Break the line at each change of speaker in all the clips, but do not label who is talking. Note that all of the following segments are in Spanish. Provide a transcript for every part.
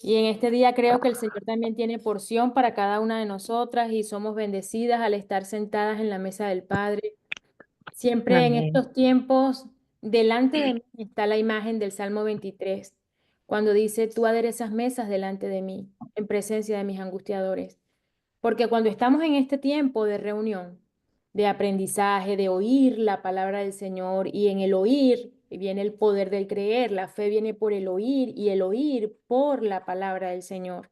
Y en este día creo que el Señor también tiene porción para cada una de nosotras y somos bendecidas al estar sentadas en la mesa del Padre. Siempre en
Amén.
estos tiempos, delante de mí está la imagen del Salmo 23, cuando dice, tú aderezas mesas delante de mí, en presencia de mis angustiadores. Porque cuando estamos en este tiempo de reunión, de aprendizaje, de oír la palabra del Señor, y en el oír viene el poder del creer, la fe viene por el oír y el oír por la palabra del Señor.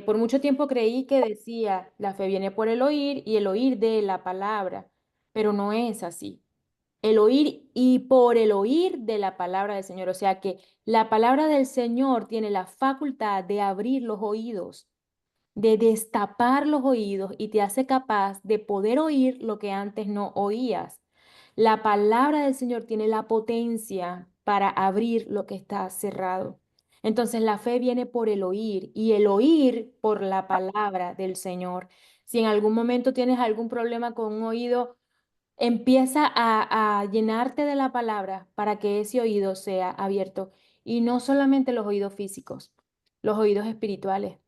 Por mucho tiempo creí que decía, la fe viene por el oír y el oír de la palabra, pero no es así. El oír y por el oír de la palabra del Señor. O sea que la palabra del Señor tiene la facultad de abrir los oídos, de destapar los oídos y te hace capaz de poder oír lo que antes no oías. La palabra del Señor tiene la potencia para abrir lo que está cerrado. Entonces la fe viene por el oír y el oír por la palabra del Señor. Si en algún momento tienes algún problema con un oído, empieza a llenarte de la palabra para que ese oído sea abierto. Y no solamente los oídos físicos, los oídos espirituales.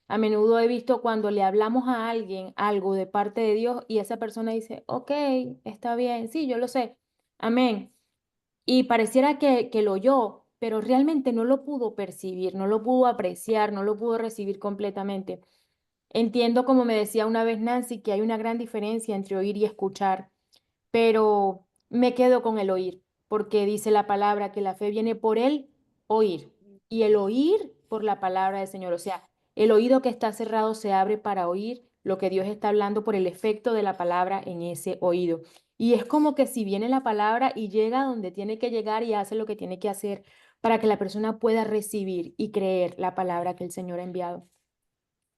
A menudo he visto cuando le hablamos a alguien algo de parte de Dios y esa persona dice, ok, está bien, sí, yo lo sé, amén. Y pareciera que lo oyó, pero realmente no lo pudo percibir, no lo pudo apreciar, no lo pudo recibir completamente. Entiendo, como me decía una vez Nancy, que hay una gran diferencia entre oír y escuchar, pero me quedo con el oír, porque dice la palabra que la fe viene por el oír y el oír por la palabra del Señor. O sea, el oído que está cerrado se abre para oír lo que Dios está hablando por el efecto de la palabra en ese oído. Y es como que si viene la palabra y llega donde tiene que llegar y hace lo que tiene que hacer para que la persona pueda recibir y creer la palabra que el Señor ha enviado.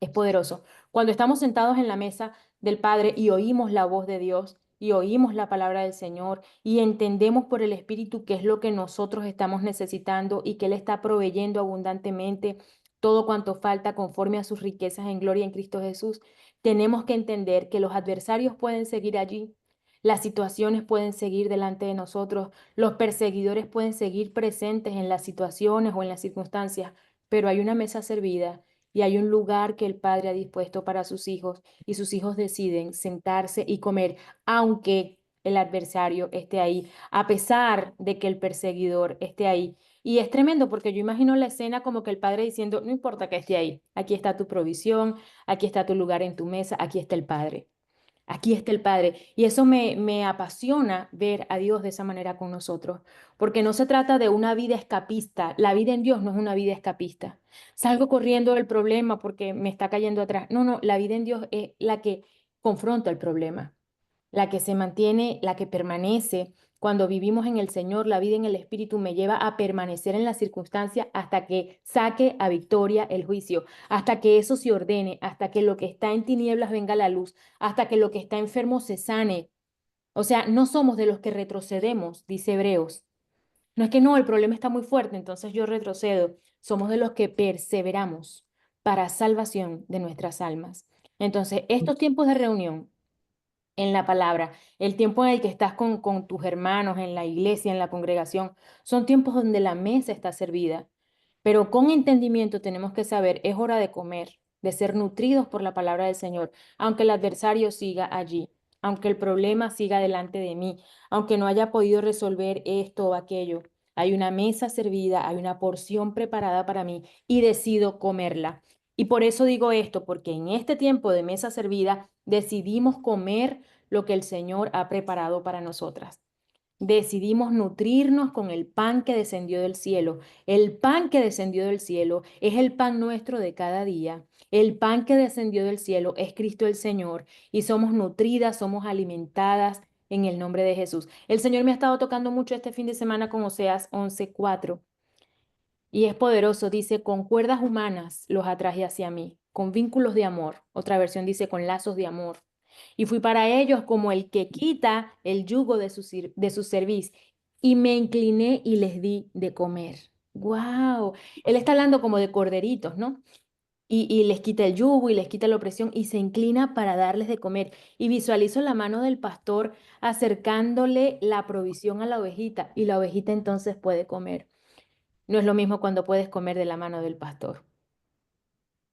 Es poderoso. Cuando estamos sentados en la mesa del Padre y oímos la voz de Dios y oímos la palabra del Señor y entendemos por el Espíritu qué es lo que nosotros estamos necesitando y que Él está proveyendo abundantemente todo cuanto falta conforme a sus riquezas en gloria en Cristo Jesús, tenemos que entender que los adversarios pueden seguir allí, las situaciones pueden seguir delante de nosotros, los perseguidores pueden seguir presentes en las situaciones o en las circunstancias, pero hay una mesa servida y hay un lugar que el Padre ha dispuesto para sus hijos y sus hijos deciden sentarse y comer, aunque el adversario esté ahí, a pesar de que el perseguidor esté ahí. Y es tremendo porque yo imagino la escena como que el Padre diciendo, no importa que esté ahí, aquí está tu provisión, aquí está tu lugar en tu mesa, aquí está el Padre. Aquí está el Padre. Y eso me apasiona ver a Dios de esa manera con nosotros, porque no se trata de una vida escapista. La vida en Dios no es una vida escapista. Salgo corriendo del problema porque me está cayendo atrás. No, no, la vida en Dios es la que confronta el problema, la que se mantiene, la que permanece. Cuando vivimos en el Señor, la vida en el Espíritu me lleva a permanecer en la circunstancia hasta que saque a victoria el juicio, hasta que eso se ordene, hasta que lo que está en tinieblas venga a la luz, hasta que lo que está enfermo se sane. O sea, no somos de los que retrocedemos, dice Hebreos. No es que no, el problema está muy fuerte, entonces yo retrocedo. Somos de los que perseveramos para salvación de nuestras almas. Entonces, estos tiempos de reunión en la palabra, el tiempo en el que estás con tus hermanos en la iglesia, en la congregación, son tiempos donde la mesa está servida. Pero con entendimiento tenemos que saber, es hora de comer, de ser nutridos por la palabra del Señor, aunque el adversario siga allí, aunque el problema siga delante de mí, aunque no haya podido resolver esto o aquello. Hay una mesa servida, hay una porción preparada para mí y decido comerla. Y por eso digo esto, porque en este tiempo de mesa servida decidimos comer lo que el Señor ha preparado para nosotras. Decidimos nutrirnos con el pan que descendió del cielo. El pan que descendió del cielo es el pan nuestro de cada día. El pan que descendió del cielo es Cristo el Señor y somos nutridas, somos alimentadas en el nombre de Jesús. El Señor me ha estado tocando mucho este fin de semana con Oseas 11:4 y es poderoso. Dice, con cuerdas humanas los atraje hacia mí, con vínculos de amor. Otra versión dice, con lazos de amor. Y fui para ellos como el que quita el yugo de su cerviz. Y me incliné y les di de comer. ¡Wow! Él está hablando como de corderitos, ¿no? Y les quita el yugo y les quita la opresión y se inclina para darles de comer. Y visualizo la mano del pastor acercándole la provisión a la ovejita y la ovejita entonces puede comer. No es lo mismo cuando puedes comer de la mano del pastor.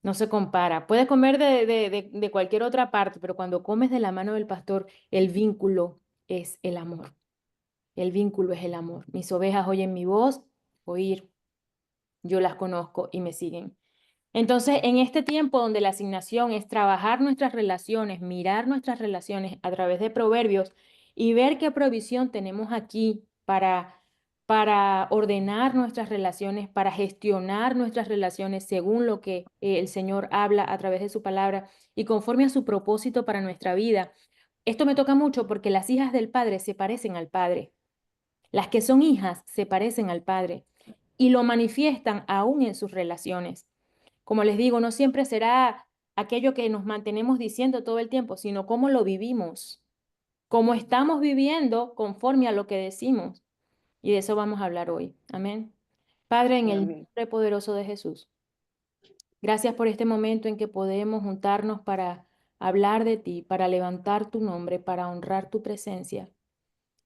No se compara. Puedes comer de cualquier otra parte, pero cuando comes de la mano del pastor, el vínculo es el amor. El vínculo es el amor. Mis ovejas oyen mi voz, oír. Yo las conozco y me siguen. Entonces, en este tiempo donde la asignación es trabajar nuestras relaciones, mirar nuestras relaciones a través de proverbios y ver qué provisión tenemos aquí para ordenar nuestras relaciones, para gestionar nuestras relaciones según lo que el Señor habla a través de su palabra y conforme a su propósito para nuestra vida. Esto me toca mucho porque las hijas del Padre se parecen al Padre. Las que son hijas se parecen al Padre y lo manifiestan aún en sus relaciones. Como les digo, no siempre será aquello que nos mantenemos diciendo todo el tiempo, sino cómo lo vivimos, cómo estamos viviendo conforme a lo que decimos. Y de eso vamos a hablar hoy. Amén. Padre, en el
Amén.
nombre poderoso de Jesús, gracias por este momento en que podemos juntarnos para hablar de ti, para levantar tu nombre, para honrar tu presencia.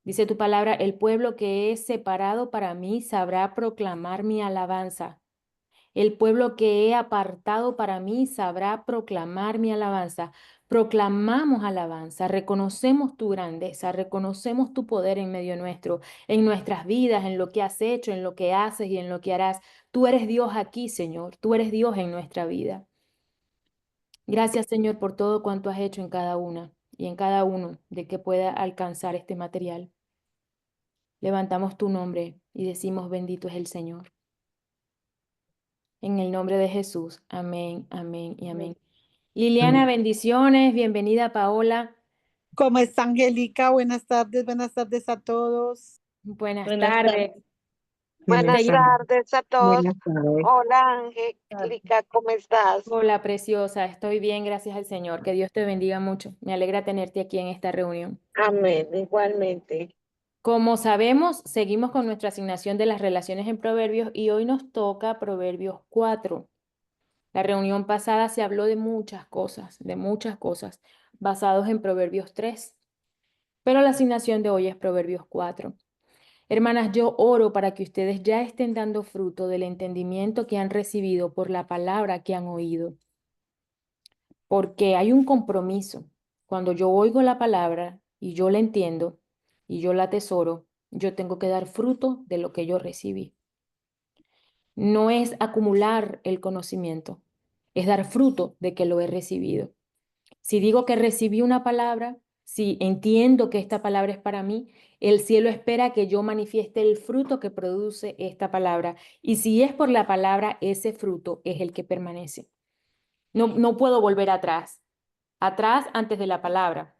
Dice tu palabra, el pueblo que es separado para mí sabrá proclamar mi alabanza. El pueblo que he apartado para mí sabrá proclamar mi alabanza. Proclamamos alabanza, reconocemos tu grandeza, reconocemos tu poder en medio nuestro, en nuestras vidas, en lo que has hecho, en lo que haces y en lo que harás. Tú eres Dios aquí, Señor, tú eres Dios en nuestra vida. Gracias, Señor, por todo cuanto has hecho en cada una y en cada uno de que pueda alcanzar este material. Levantamos tu nombre y decimos, bendito es el Señor. En el nombre de Jesús. Amén, amén y amén. Liliana,
Amén.
bendiciones. Bienvenida, Paola.
¿Cómo está Angélica? Buenas tardes a todos.
Buenas
Buenas tardes.
tardes.
Buenas
Buenas
Seguimos.
tardes.
tardes a todos.
Buenas tardes.
Hola, Angélica, ¿cómo estás?
Hola, preciosa. Estoy bien, gracias al Señor. Que Dios te bendiga mucho. Me alegra tenerte aquí en esta reunión.
Amén, igualmente.
Como sabemos, seguimos con nuestra asignación de las relaciones en Proverbios y hoy nos toca Proverbios 4. La reunión pasada se habló de muchas cosas, basados en Proverbios 3. Pero la asignación de hoy es Proverbios 4. Hermanas, yo oro para que ustedes ya estén dando fruto del entendimiento que han recibido por la palabra que han oído, porque hay un compromiso. Cuando yo oigo la palabra y yo la entiendo y yo la atesoro, yo tengo que dar fruto de lo que yo recibí. No es acumular el conocimiento, es dar fruto de que lo he recibido. Si digo que recibí una palabra, si entiendo que esta palabra es para mí, el cielo espera que yo manifieste el fruto que produce esta palabra. Y si es por la palabra, ese fruto es el que permanece. No puedo volver atrás. Atrás antes de la palabra.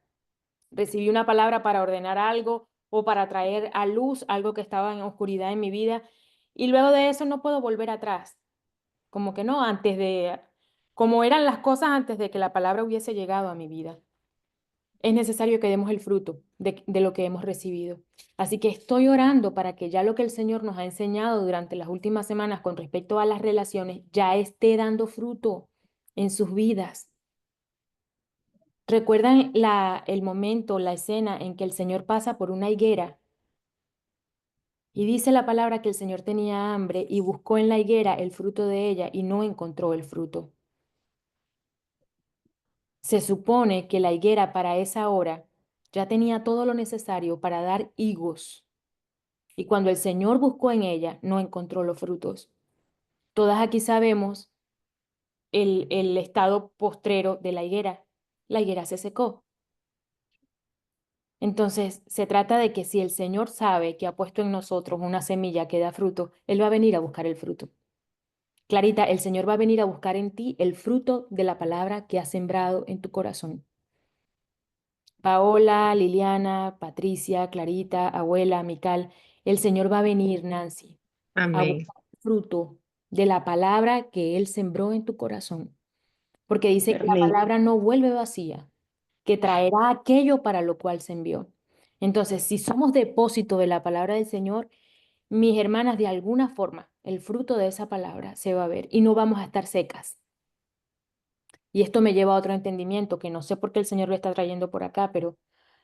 Recibí una palabra para ordenar algo o para traer a luz algo que estaba en oscuridad en mi vida. Y luego de eso no puedo volver atrás. Como que no, como eran las cosas antes de que la palabra hubiese llegado a mi vida. Es necesario que demos el fruto de lo que hemos recibido. Así que estoy orando para que ya lo que el Señor nos ha enseñado durante las últimas semanas con respecto a las relaciones ya esté dando fruto en sus vidas. ¿Recuerdan el momento, la escena en que el Señor pasa por una higuera y dice la palabra que el Señor tenía hambre y buscó en la higuera el fruto de ella y no encontró el fruto? Se supone que la higuera para esa hora ya tenía todo lo necesario para dar higos. Y cuando el Señor buscó en ella, no encontró los frutos. Todas aquí sabemos el estado postrero de la higuera. La higuera se secó. Entonces, se trata de que si el Señor sabe que ha puesto en nosotros una semilla que da fruto, Él va a venir a buscar el fruto. Clarita, el Señor va a venir a buscar en ti el fruto de la palabra que ha sembrado en tu corazón. Paola, Liliana, Patricia, Clarita, abuela, Mical, el Señor va a venir, Nancy, a
Amén.
buscar fruto de la palabra que Él sembró en tu corazón. Porque dice que la
Amén.
palabra no vuelve vacía, que traerá aquello para lo cual se envió. Entonces, si somos depósito de la palabra del Señor, mis hermanas, de alguna forma, el fruto de esa palabra se va a ver y no vamos a estar secas. Y esto me lleva a otro entendimiento que no sé por qué el Señor lo está trayendo por acá, pero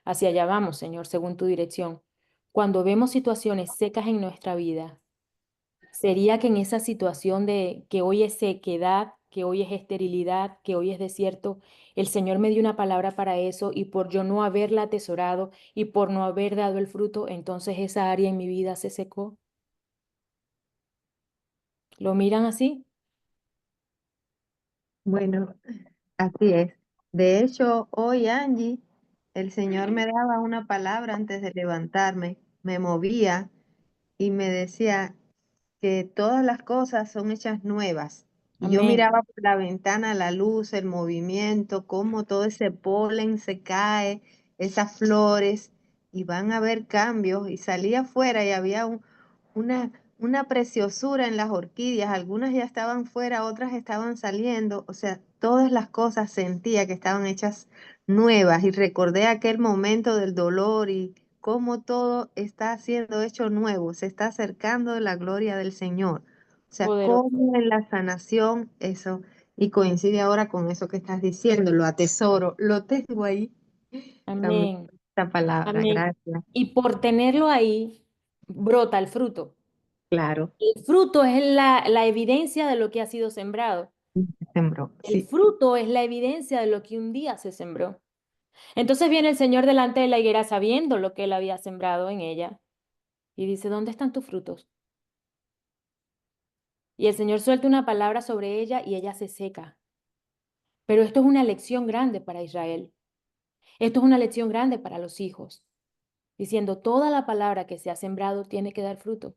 hacia allá vamos, Señor, según tu dirección. Cuando vemos situaciones secas en nuestra vida, Sería que en esa situación de que hoy es sequedad, que hoy es esterilidad, que hoy es desierto, el Señor me dio una palabra para eso y por yo no haberla atesorado y por no haber dado el fruto, entonces esa área en mi vida se secó. ¿Lo miran así?
Bueno, así es. De hecho, hoy, Angie, el Señor me daba una palabra antes de levantarme, me movía y me decía que todas las cosas son hechas nuevas. Y yo
Amén.
miraba por la ventana la luz, el movimiento, cómo todo ese polen se cae, esas flores, y van a haber cambios. Y salía afuera y había una preciosura en las orquídeas. Algunas ya estaban fuera, otras estaban saliendo. O sea, todas las cosas sentía que estaban hechas nuevas. Y recordé aquel momento del dolor y cómo todo está siendo hecho nuevo, se está acercando la gloria del Señor. O sea,
Poderoso.
cómo en la sanación eso, y coincide ahora con eso que estás diciendo, lo atesoro, lo tengo ahí también,
Amén.
esta palabra,
Amén.
gracias.
Y por tenerlo ahí, brota el fruto.
Claro,
El fruto es la evidencia de lo que ha sido sembrado.
sembró,
El
sí.
fruto es la evidencia de lo que un día se sembró. Entonces viene el Señor delante de la higuera sabiendo lo que él había sembrado en ella y dice, ¿dónde están tus frutos? Y el Señor suelta una palabra sobre ella y ella se seca. Pero esto es una lección grande para Israel. Esto es una lección grande para los hijos, diciendo, toda la palabra que se ha sembrado tiene que dar fruto.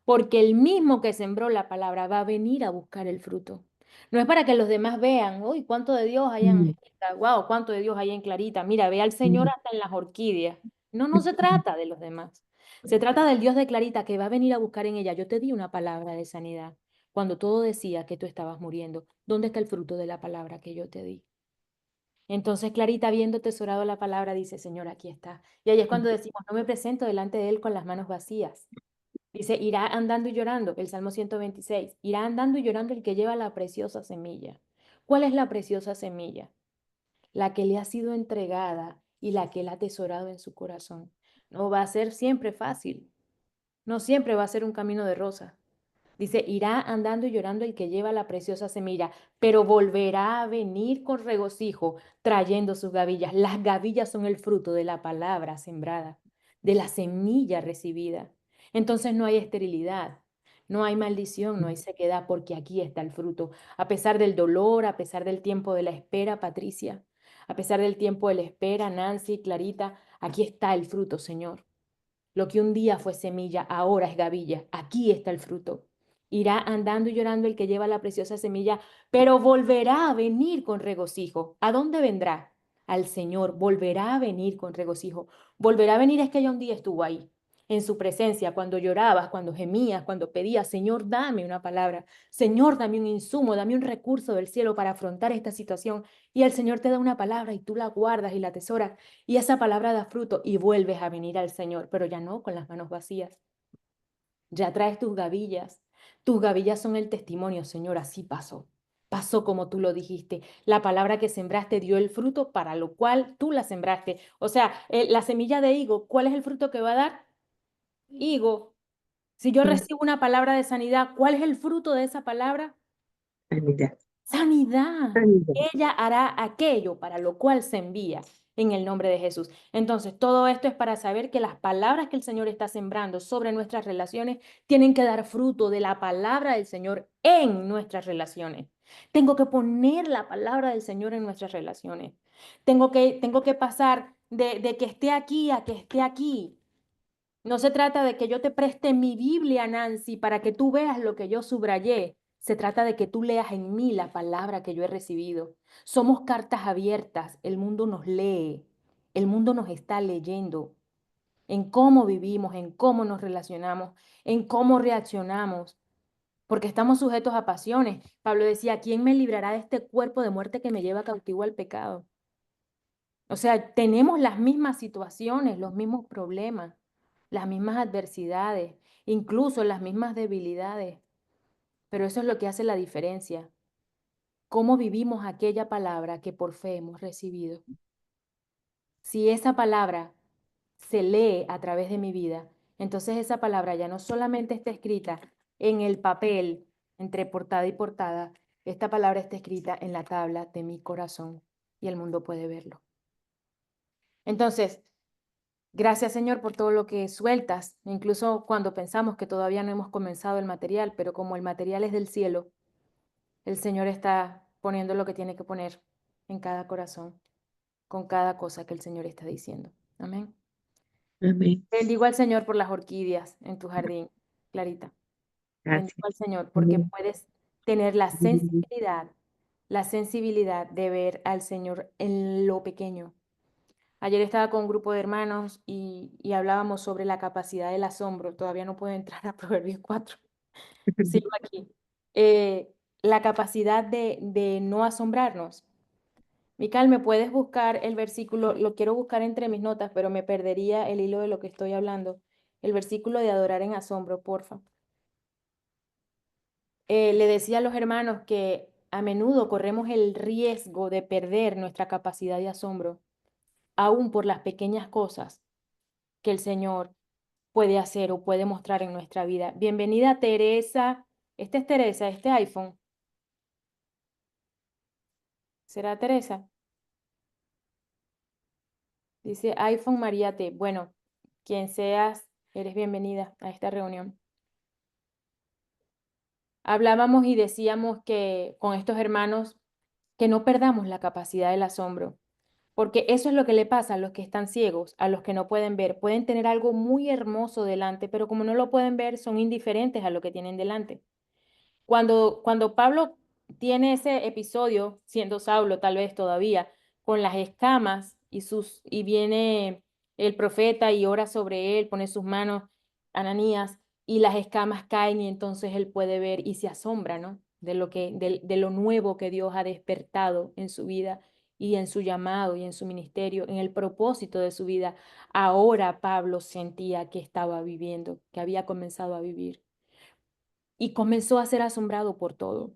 Porque el mismo que sembró la palabra va a venir a buscar el fruto. No es para que los demás vean, uy, cuánto de Dios hay en
Mm,
Angélica, wow, cuánto de Dios hay en Clarita, mira, ve al Señor
mm,
hasta en las orquídeas. No, no se trata de los demás. Se trata del Dios de Clarita que va a venir a buscar en ella. Yo te di una palabra de sanidad cuando todo decía que tú estabas muriendo. ¿Dónde está el fruto de la palabra que yo te di? Entonces Clarita, habiendo tesorado la palabra, dice, Señor, aquí está. Y ahí es cuando decimos, no me presento delante de Él con las manos vacías. Dice, irá andando y llorando, el Salmo 126. Irá andando y llorando el que lleva la preciosa semilla. ¿Cuál es la preciosa semilla? La que le ha sido entregada y la que él ha atesorado en su corazón. No va a ser siempre fácil, no siempre va a ser un camino de rosa. Dice, irá andando y llorando el que lleva la preciosa semilla, pero volverá a venir con regocijo, trayendo sus gavillas. Las gavillas son el fruto de la palabra sembrada, de la semilla recibida. Entonces no hay esterilidad, no hay maldición, no hay sequedad, porque aquí está el fruto. A pesar del dolor, a pesar del tiempo de la espera, Patricia, a pesar del tiempo de la espera, Nancy, Clarita, aquí está el fruto, Señor. Lo que un día fue semilla, ahora es gavilla. Aquí está el fruto. Irá andando y llorando el que lleva la preciosa semilla, pero volverá a venir con regocijo. ¿A dónde vendrá? Al Señor. Volverá a venir con regocijo. Volverá a venir es que ya un día estuvo ahí, en su presencia, cuando llorabas, cuando gemías, cuando pedías, Señor, dame una palabra. Señor, dame un insumo, dame un recurso del cielo para afrontar esta situación. Y el Señor te da una palabra y tú la guardas y la atesoras y esa palabra da fruto y vuelves a venir al Señor, pero ya no con las manos vacías. Ya traes tus gavillas. Tus gavillas son el testimonio, Señor, así pasó. Pasó como tú lo dijiste. La palabra que sembraste dio el fruto para lo cual tú la sembraste. O sea, la semilla de higo, ¿cuál es el fruto que va a dar? Higo. Si yo
mm,
recibo una palabra de sanidad, ¿cuál es el fruto de esa palabra?
sanidad,
Sanidad.
sanidad.
Ella hará aquello para lo cual se envía en el nombre de Jesús. Entonces, todo esto es para saber que las palabras que el Señor está sembrando sobre nuestras relaciones tienen que dar fruto de la palabra del Señor en nuestras relaciones. Tengo que poner la palabra del Señor en nuestras relaciones. Tengo que pasar de que esté aquí a que esté aquí. No se trata de que yo te preste mi Biblia, Nancy, para que tú veas lo que yo subrayé. Se trata de que tú leas en mí la palabra que yo he recibido. Somos cartas abiertas. El mundo nos lee. El mundo nos está leyendo en cómo vivimos, en cómo nos relacionamos, en cómo reaccionamos, porque estamos sujetos a pasiones. Pablo decía, ¿quién me librará de este cuerpo de muerte que me lleva cautivo al pecado? O sea, tenemos las mismas situaciones, los mismos problemas, las mismas adversidades, incluso las mismas debilidades, pero eso es lo que hace la diferencia. ¿Cómo vivimos aquella palabra que por fe hemos recibido? Si esa palabra se lee a través de mi vida, entonces esa palabra ya no solamente está escrita en el papel, entre portada y portada, esta palabra está escrita en la tabla de mi corazón y el mundo puede verlo. Entonces, gracias, Señor, por todo lo que sueltas, incluso cuando pensamos que todavía no hemos comenzado el material, pero como el material es del cielo, el Señor está poniendo lo que tiene que poner en cada corazón, con cada cosa que el Señor está diciendo. Amén.
Amén.
Bendigo al Señor por las orquídeas en tu jardín, Clarita.
Gracias.
Bendigo al Señor porque puedes tener la sensibilidad de ver al Señor en lo pequeño. Ayer estaba con un grupo de hermanos y hablábamos sobre la capacidad del asombro. Todavía no puedo entrar a Proverbios 4. Sigo aquí. La capacidad de no asombrarnos. Mical, ¿me puedes buscar el versículo? Lo quiero buscar entre mis notas, pero me perdería el hilo de lo que estoy hablando. El versículo de adorar en asombro, porfa. Le decía a los hermanos que a menudo corremos el riesgo de perder nuestra capacidad de asombro, aún por las pequeñas cosas que el Señor puede hacer o puede mostrar en nuestra vida. Bienvenida, Teresa. Esta es Teresa, este iPhone. ¿Será Teresa? Dice iPhone María T. Bueno, quien seas, eres bienvenida a esta reunión. Hablábamos y decíamos que con estos hermanos que no perdamos la capacidad del asombro, porque eso es lo que le pasa a los que están ciegos, a los que no pueden ver. Pueden tener algo muy hermoso delante, pero como no lo pueden ver, son indiferentes a lo que tienen delante. Cuando Pablo tiene ese episodio, siendo Saulo tal vez todavía, con las escamas y viene el profeta y ora sobre él, pone sus manos, Ananías, y las escamas caen y entonces él puede ver y se asombra, ¿no? De lo nuevo que Dios ha despertado en su vida y en su llamado y en su ministerio, en el propósito de su vida. Ahora Pablo sentía que estaba viviendo, que había comenzado a vivir y comenzó a ser asombrado por todo.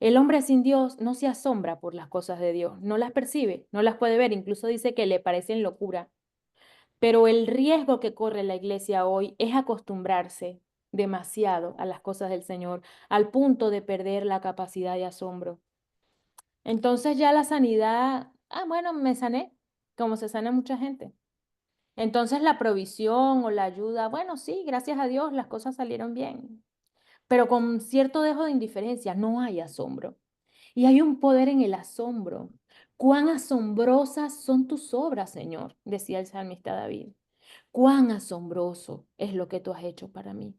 El hombre sin Dios no se asombra por las cosas de Dios, no las percibe, no las puede ver, incluso dice que le parecen locura. Pero el riesgo que corre la iglesia hoy es acostumbrarse demasiado a las cosas del Señor, al punto de perder la capacidad de asombro. Entonces ya la sanidad, bueno, me sané, como se sana mucha gente. Entonces la provisión o la ayuda, bueno, sí, gracias a Dios las cosas salieron bien, pero con cierto dejo de indiferencia, no hay asombro. Y hay un poder en el asombro. Cuán asombrosas son tus obras, Señor, decía el salmista David. Cuán asombroso es lo que tú has hecho para mí.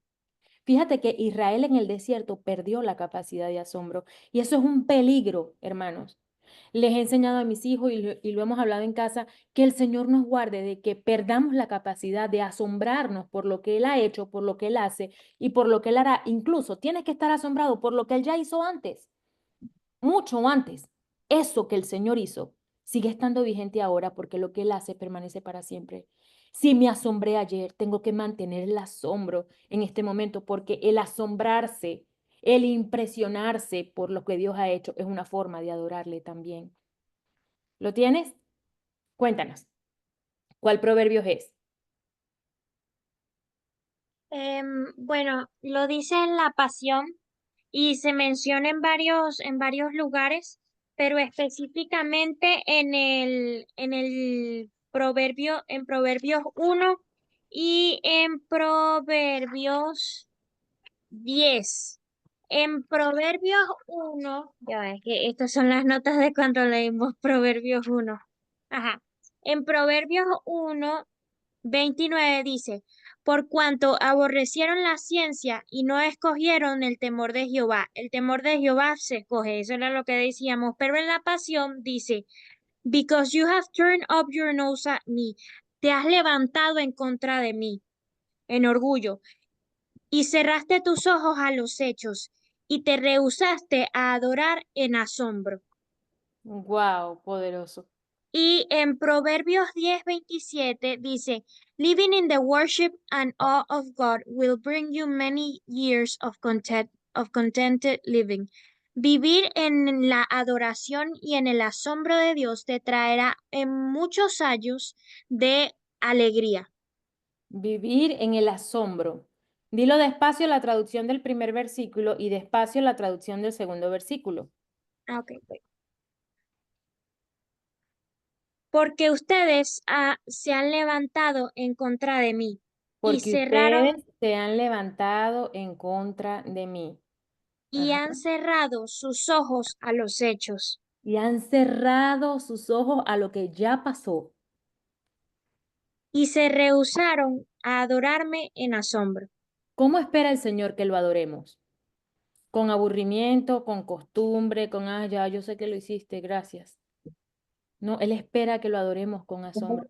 Fíjate que Israel en el desierto perdió la capacidad de asombro y eso es un peligro, hermanos. Les he enseñado a mis hijos y lo hemos hablado en casa, que el Señor nos guarde de que perdamos la capacidad de asombrarnos por lo que Él ha hecho, por lo que Él hace y por lo que Él hará. Incluso tienes que estar asombrado por lo que Él ya hizo antes, mucho antes. Eso que el Señor hizo sigue estando vigente ahora porque lo que Él hace permanece para siempre. Si me asombré ayer, tengo que mantener el asombro en este momento porque el asombrarse, el impresionarse por lo que Dios ha hecho es una forma de adorarle también. ¿Lo tienes? Cuéntanos. ¿Cuál proverbio es?
Bueno, lo dice en la Pasión y se menciona en varios lugares, pero específicamente en el proverbio, en Proverbios 1 y en Proverbios 10. En Proverbios 1, ya va, es que estas son las notas de cuando leímos Proverbios 1. Ajá. En Proverbios 1 29 dice, por cuanto aborrecieron la ciencia y no escogieron el temor de Jehová. El temor de Jehová se escoge, eso era lo que decíamos, pero en la Pasión dice, because you have turned up your nose at me, te has levantado en contra de mí, en orgullo, y cerraste tus ojos a los hechos, y te rehusaste a adorar en asombro.
Wow, poderoso.
Y en Proverbios 10:27 dice, living in the worship and awe of God will bring you many years of contented living. Vivir en la adoración y en el asombro de Dios te traerá en muchos años de alegría.
Vivir en el asombro. Dilo despacio la traducción del primer versículo y despacio la traducción del segundo versículo.
Ah, ok, voy. Porque ustedes se han levantado en contra de mí y
Porque
cerraron
ustedes se han levantado en contra de mí.
y
Ajá.
han cerrado sus ojos a los hechos
Y han cerrado sus ojos a lo que ya pasó.
y se rehusaron a adorarme en asombro.
¿Cómo espera el Señor que lo adoremos? Con aburrimiento, con costumbre, con, ah, ya, yo sé que lo hiciste, gracias. No, Él espera que lo adoremos con asombro.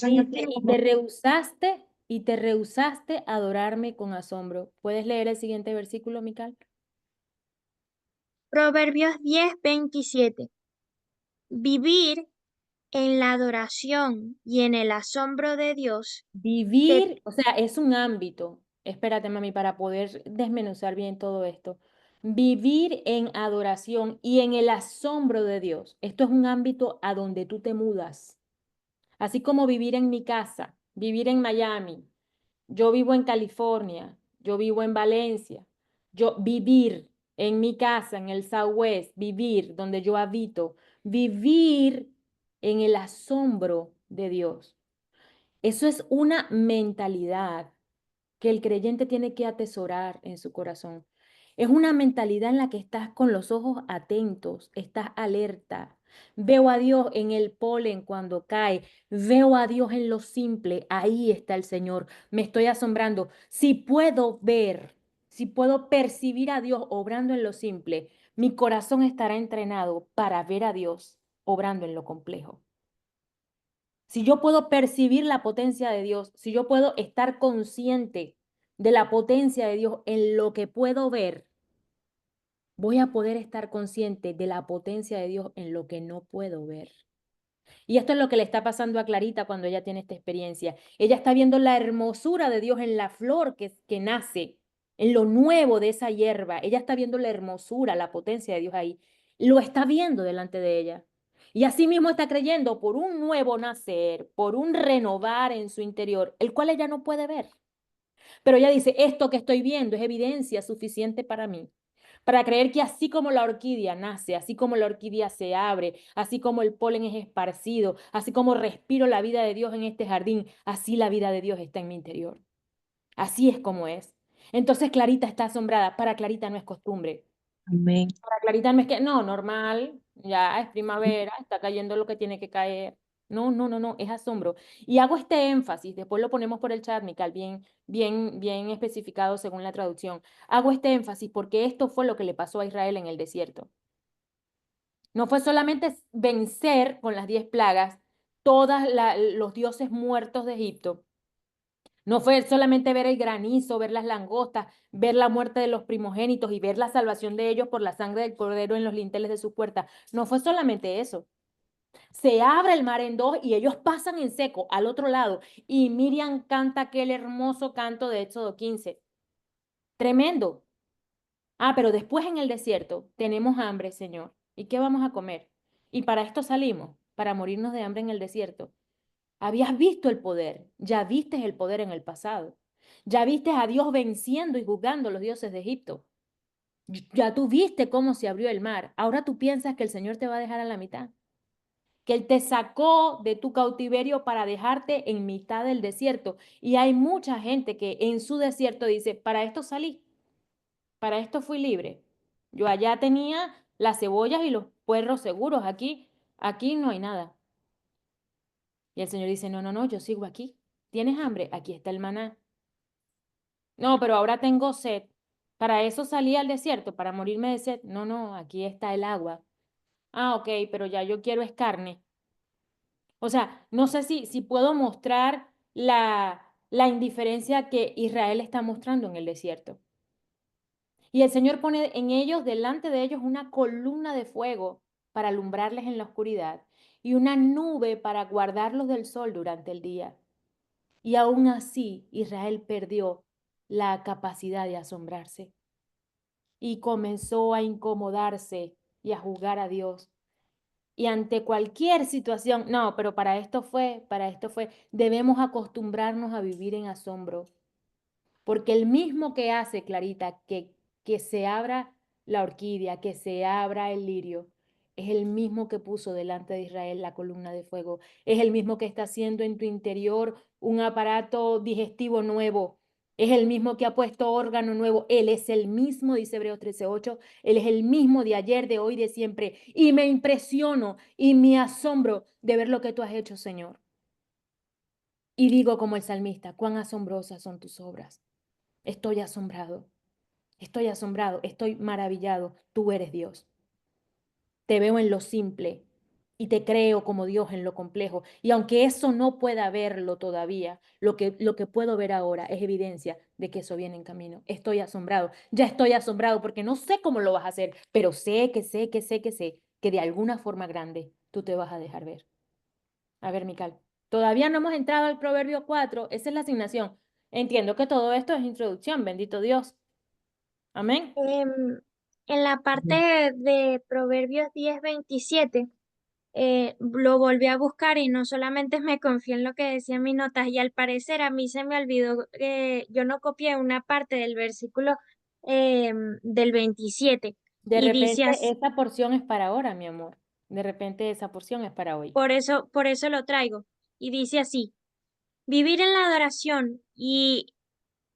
Dice, y te rehusaste a adorarme con asombro. ¿Puedes leer el siguiente versículo, Mical?
Proverbios 10:27. Vivir en la adoración y en el asombro de Dios.
Vivir, o sea, es un ámbito. Espérate, mami, para poder desmenuzar bien todo esto. Vivir en adoración y en el asombro de Dios. Esto es un ámbito a donde tú te mudas. Así como vivir en mi casa, vivir en Miami. Yo vivo en California, yo vivo en Valencia. Yo vivir en mi casa, en el Southwest, vivir donde yo habito, vivir en el asombro de Dios. Eso es una mentalidad que el creyente tiene que atesorar en su corazón. Es una mentalidad en la que estás con los ojos atentos, estás alerta. Veo a Dios en el polen cuando cae, veo a Dios en lo simple, ahí está el Señor, me estoy asombrando. Si puedo ver, si puedo percibir a Dios obrando en lo simple, mi corazón estará entrenado para ver a Dios obrando en lo complejo. Si yo puedo percibir la potencia de Dios, si yo puedo estar consciente de la potencia de Dios en lo que puedo ver, voy a poder estar consciente de la potencia de Dios en lo que no puedo ver. Y esto es lo que le está pasando a Clarita cuando ella tiene esta experiencia. Ella está viendo la hermosura de Dios en la flor que nace, en lo nuevo de esa hierba. Ella está viendo la hermosura, la potencia de Dios ahí. Lo está viendo delante de ella. Y así mismo está creyendo por un nuevo nacer, por un renovar en su interior, el cual ella no puede ver. Pero ella dice, esto que estoy viendo es evidencia suficiente para creer que así como la orquídea nace, así como la orquídea se abre, así como el polen es esparcido, así como respiro la vida de Dios en este jardín, así la vida de Dios está en mi interior. Así es como es. Entonces Clarita está asombrada. Para Clarita no es costumbre.
Amén.
Para Clarita no es que, no, normal, ya es primavera, está cayendo lo que tiene que caer. No, no, no, no, es asombro. Y hago este énfasis, después lo ponemos por el chat, Mical, bien especificado según la traducción. Hago este énfasis porque esto fue lo que le pasó a Israel en el desierto. No fue solamente vencer con las 10 plagas todos los dioses muertos de Egipto. No fue solamente ver el granizo, ver las langostas, ver la muerte de los primogénitos y ver la salvación de ellos por la sangre del cordero en los linteles de sus puertas. No fue solamente eso. Se abre el mar en dos y ellos pasan en seco al otro lado. Y Miriam canta aquel hermoso canto de Éxodo 15. Tremendo. Ah, pero después en el desierto tenemos hambre, Señor. ¿Y qué vamos a comer? Y para esto salimos, para morirnos de hambre en el desierto. Habías visto el poder, ya viste el poder en el pasado. Ya viste a Dios venciendo y juzgando a los dioses de Egipto. Ya tú viste cómo se abrió el mar. Ahora tú piensas que el Señor te va a dejar a la mitad. Que Él te sacó de tu cautiverio para dejarte en mitad del desierto. Y hay mucha gente que en su desierto dice, para esto salí, para esto fui libre. Yo allá tenía las cebollas y los puerros seguros. Aquí no hay nada. Y el Señor dice, no, no, no, yo sigo aquí. ¿Tienes hambre? Aquí está el maná. No, pero ahora tengo sed. Para eso salí al desierto, para morirme de sed. No, no, aquí está el agua. Ah, ok, pero ya yo quiero es carne. O sea, no sé si puedo mostrar la indiferencia que Israel está mostrando en el desierto. Y el Señor pone en ellos, delante de ellos, una columna de fuego para alumbrarles en la oscuridad y una nube para guardarlos del sol durante el día. Y aún así, Israel perdió la capacidad de asombrarse y comenzó a incomodarse y a juzgar a Dios. Y ante cualquier situación, no, pero para esto fue, debemos acostumbrarnos a vivir en asombro. Porque el mismo que hace, Clarita, que se abra la orquídea, que se abra el lirio, es el mismo que puso delante de Israel la columna de fuego. Es el mismo que está haciendo en tu interior un aparato digestivo nuevo. Es el mismo que ha puesto órgano nuevo. Él es el mismo, dice Hebreos 13:8. Él es el mismo de ayer, de hoy, de siempre. Y me impresiono y me asombro de ver lo que tú has hecho, Señor. Y digo como el salmista, cuán asombrosas son tus obras. Estoy asombrado, estoy maravillado. Tú eres Dios. Te veo en lo simple y te creo como Dios en lo complejo. Y aunque eso no pueda verlo todavía, lo que puedo ver ahora es evidencia de que eso viene en camino. Estoy asombrado, ya estoy asombrado porque no sé cómo lo vas a hacer, pero sé que de alguna forma grande tú te vas a dejar ver. A ver, Mical, todavía no hemos entrado al Proverbio 4, esa es la asignación. Entiendo que todo esto es introducción, bendito Dios. Amén.
En la parte de Proverbios 10:27, lo volví a buscar y no solamente me confié en lo que decían mis notas, y al parecer a mí se me olvidó que yo no copié una parte del versículo del 27
De
y dice
repente
así,
esa porción es para ahora, mi amor. De repente esa porción es para hoy.
por eso lo traigo, y dice así, vivir en la adoración y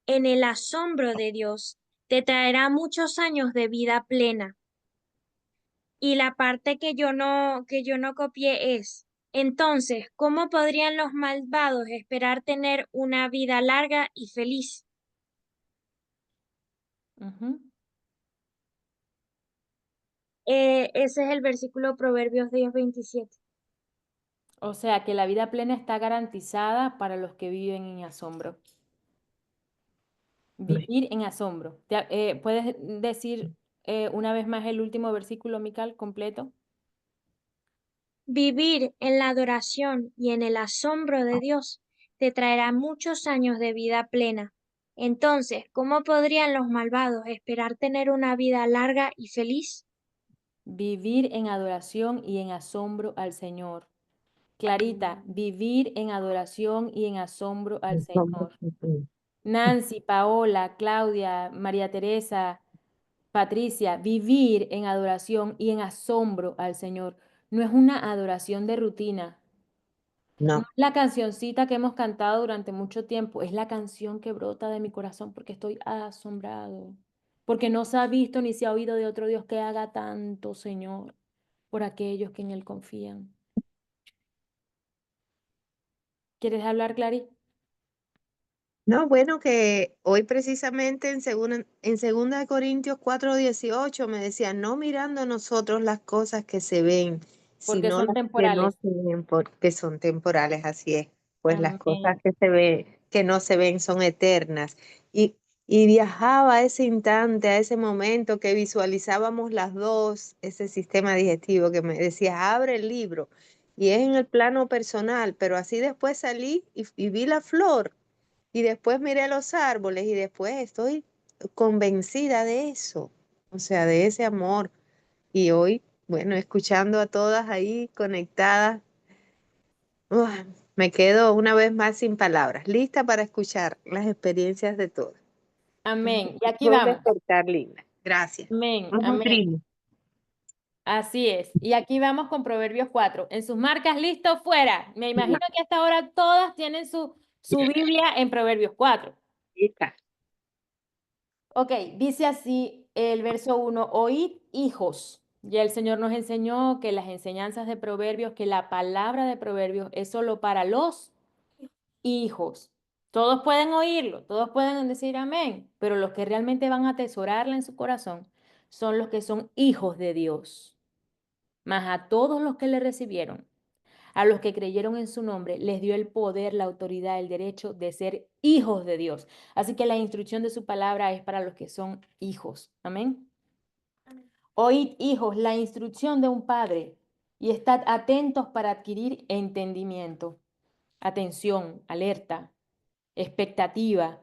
en el asombro de Dios te traerá muchos años de vida plena. Y la parte que yo no copié es, entonces, ¿cómo podrían los malvados esperar tener una vida larga y feliz?
Ujú.
Ese es el versículo Proverbios 10:27.
O sea que la vida plena está garantizada para los que viven en asombro. Vivir en asombro. ¿Puedes decir una vez más el último versículo, Mical, completo?
Vivir en la adoración y en el asombro de Dios te traerá muchos años de vida plena. Entonces, ¿cómo podrían los malvados esperar tener una vida larga y feliz?
Vivir en adoración y en asombro al Señor. Clarita, vivir en adoración y en asombro al Señor. Nancy, Paola, Claudia, María Teresa, Patricia, vivir en adoración y en asombro al Señor. No es una adoración de rutina. No es
No,
la cancioncita que hemos cantado durante mucho tiempo, es la canción que brota de mi corazón porque estoy asombrado. Porque no se ha visto ni se ha oído de otro Dios que haga tanto, Señor, por aquellos que en Él confían. ¿Quieres hablar, Clary?
no, bueno, que hoy precisamente en segunda de Corintios 4:18 me decía, no mirando nosotros las cosas que se ven,
Porque
sino
son
las que no
temporales.
se ven, porque son temporales, así es. Pues las cosas
Amén.
que se ven, que no se ven, son eternas. Y, y viajaba a ese instante, a ese momento que visualizábamos las dos, ese sistema digestivo que me decía, abre el libro. Y es en el plano personal, pero así después salí y vi la flor y después miré los árboles y después estoy convencida de eso, o sea, de ese amor. Y hoy, bueno, escuchando a todas ahí conectadas, ¡ua! Me quedo una vez más sin palabras, lista para escuchar las experiencias de todas.
Amén. Y aquí
Fue un
vamos.
despertar, Linda. Gracias.
Amén.
Vamos,
Amén.
primo.
Así es. Y aquí vamos con Proverbios 4. En sus marcas, listo, fuera. Me imagino que hasta ahora todas tienen su Biblia en Proverbios 4.
Lista.
Ok, dice así el verso 1, oíd hijos. Ya el Señor nos enseñó que las enseñanzas de Proverbios, que la palabra de Proverbios es solo para los hijos. Todos pueden oírlo, todos pueden decir amén, pero los que realmente van a atesorarla en su corazón son los que son hijos de Dios. Mas a todos los que le recibieron, a los que creyeron en su nombre, les dio el poder, la autoridad, el derecho de ser hijos de Dios. Así que la instrucción de su palabra es para los que son hijos. Amén. Oíd, hijos, la instrucción de un padre y estad atentos para adquirir entendimiento. Atención, alerta, expectativa,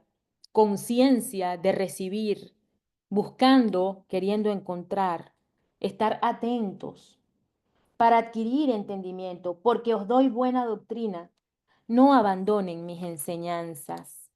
conciencia de recibir, buscando, queriendo encontrar, estar atentos. para adquirir entendimiento, porque os doy buena doctrina. No abandonen mis enseñanzas.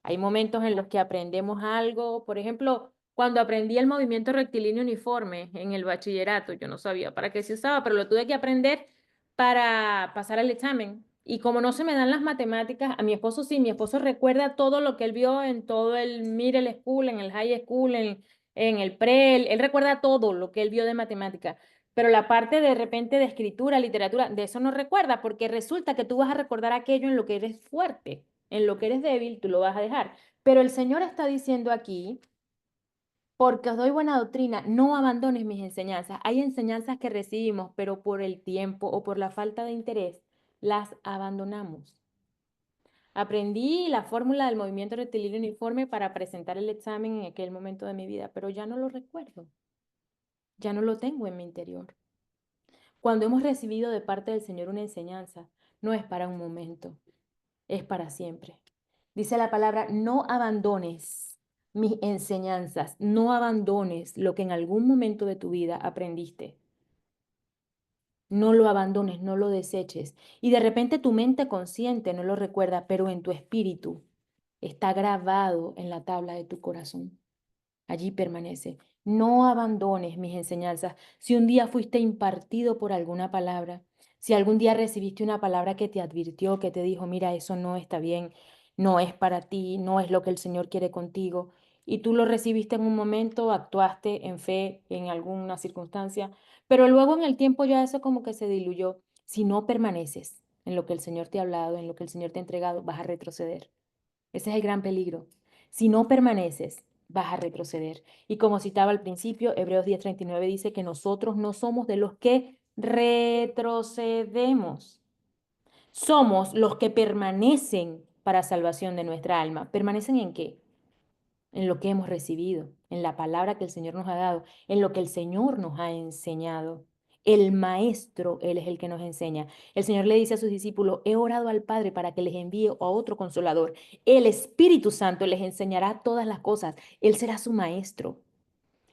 Hay momentos en los que aprendemos algo, por ejemplo, cuando aprendí el movimiento rectilíneo uniforme en el bachillerato, yo no sabía para qué se usaba, pero lo tuve que aprender para pasar el examen. Y como no se me dan las matemáticas, a mi esposo sí, mi esposo recuerda todo lo que él vio en todo el middle school, en el high school, en el pre, él recuerda todo lo que él vio de matemáticas. Pero la parte de repente de escritura, literatura, de eso no recuerda, porque resulta que tú vas a recordar aquello en lo que eres fuerte. En lo que eres débil, tú lo vas a dejar. Pero el Señor está diciendo aquí, porque os doy buena doctrina, no abandones mis enseñanzas. Hay enseñanzas que recibimos, pero por el tiempo o por la falta de interés, las abandonamos. Aprendí la fórmula del movimiento rectilíneo uniforme para presentar el examen en aquel momento de mi vida, pero ya no lo recuerdo. Ya no lo tengo en mi interior. Cuando hemos recibido de parte del Señor una enseñanza, no es para un momento, es para siempre. Dice la palabra, no abandones mis enseñanzas, no abandones lo que en algún momento de tu vida aprendiste. No lo abandones, no lo deseches. Y de repente tu mente consciente no lo recuerda, pero en tu espíritu está grabado en la tabla de tu corazón. Allí permanece. No abandones mis enseñanzas. Si un día fuiste impartido por alguna palabra, si algún día recibiste una palabra que te advirtió, que te dijo, mira, eso no está bien, no es para ti, no es lo que el Señor quiere contigo, y tú lo recibiste en un momento, actuaste en fe en alguna circunstancia, pero luego en el tiempo ya eso como que se diluyó. Si no permaneces en lo que el Señor te ha hablado, en lo que el Señor te ha entregado, vas a retroceder. Ese es el gran peligro. Si no permaneces, vas a retroceder. Y como citaba al principio, Hebreos 10:39 dice que nosotros no somos de los que retrocedemos. Somos los que permanecen para salvación de nuestra alma. ¿Permanecen en qué? En lo que hemos recibido, en la palabra que el Señor nos ha dado, en lo que el Señor nos ha enseñado. El Maestro, Él es el que nos enseña. El Señor le dice a sus discípulos, he orado al Padre para que les envíe a otro consolador. El Espíritu Santo les enseñará todas las cosas. Él será su Maestro.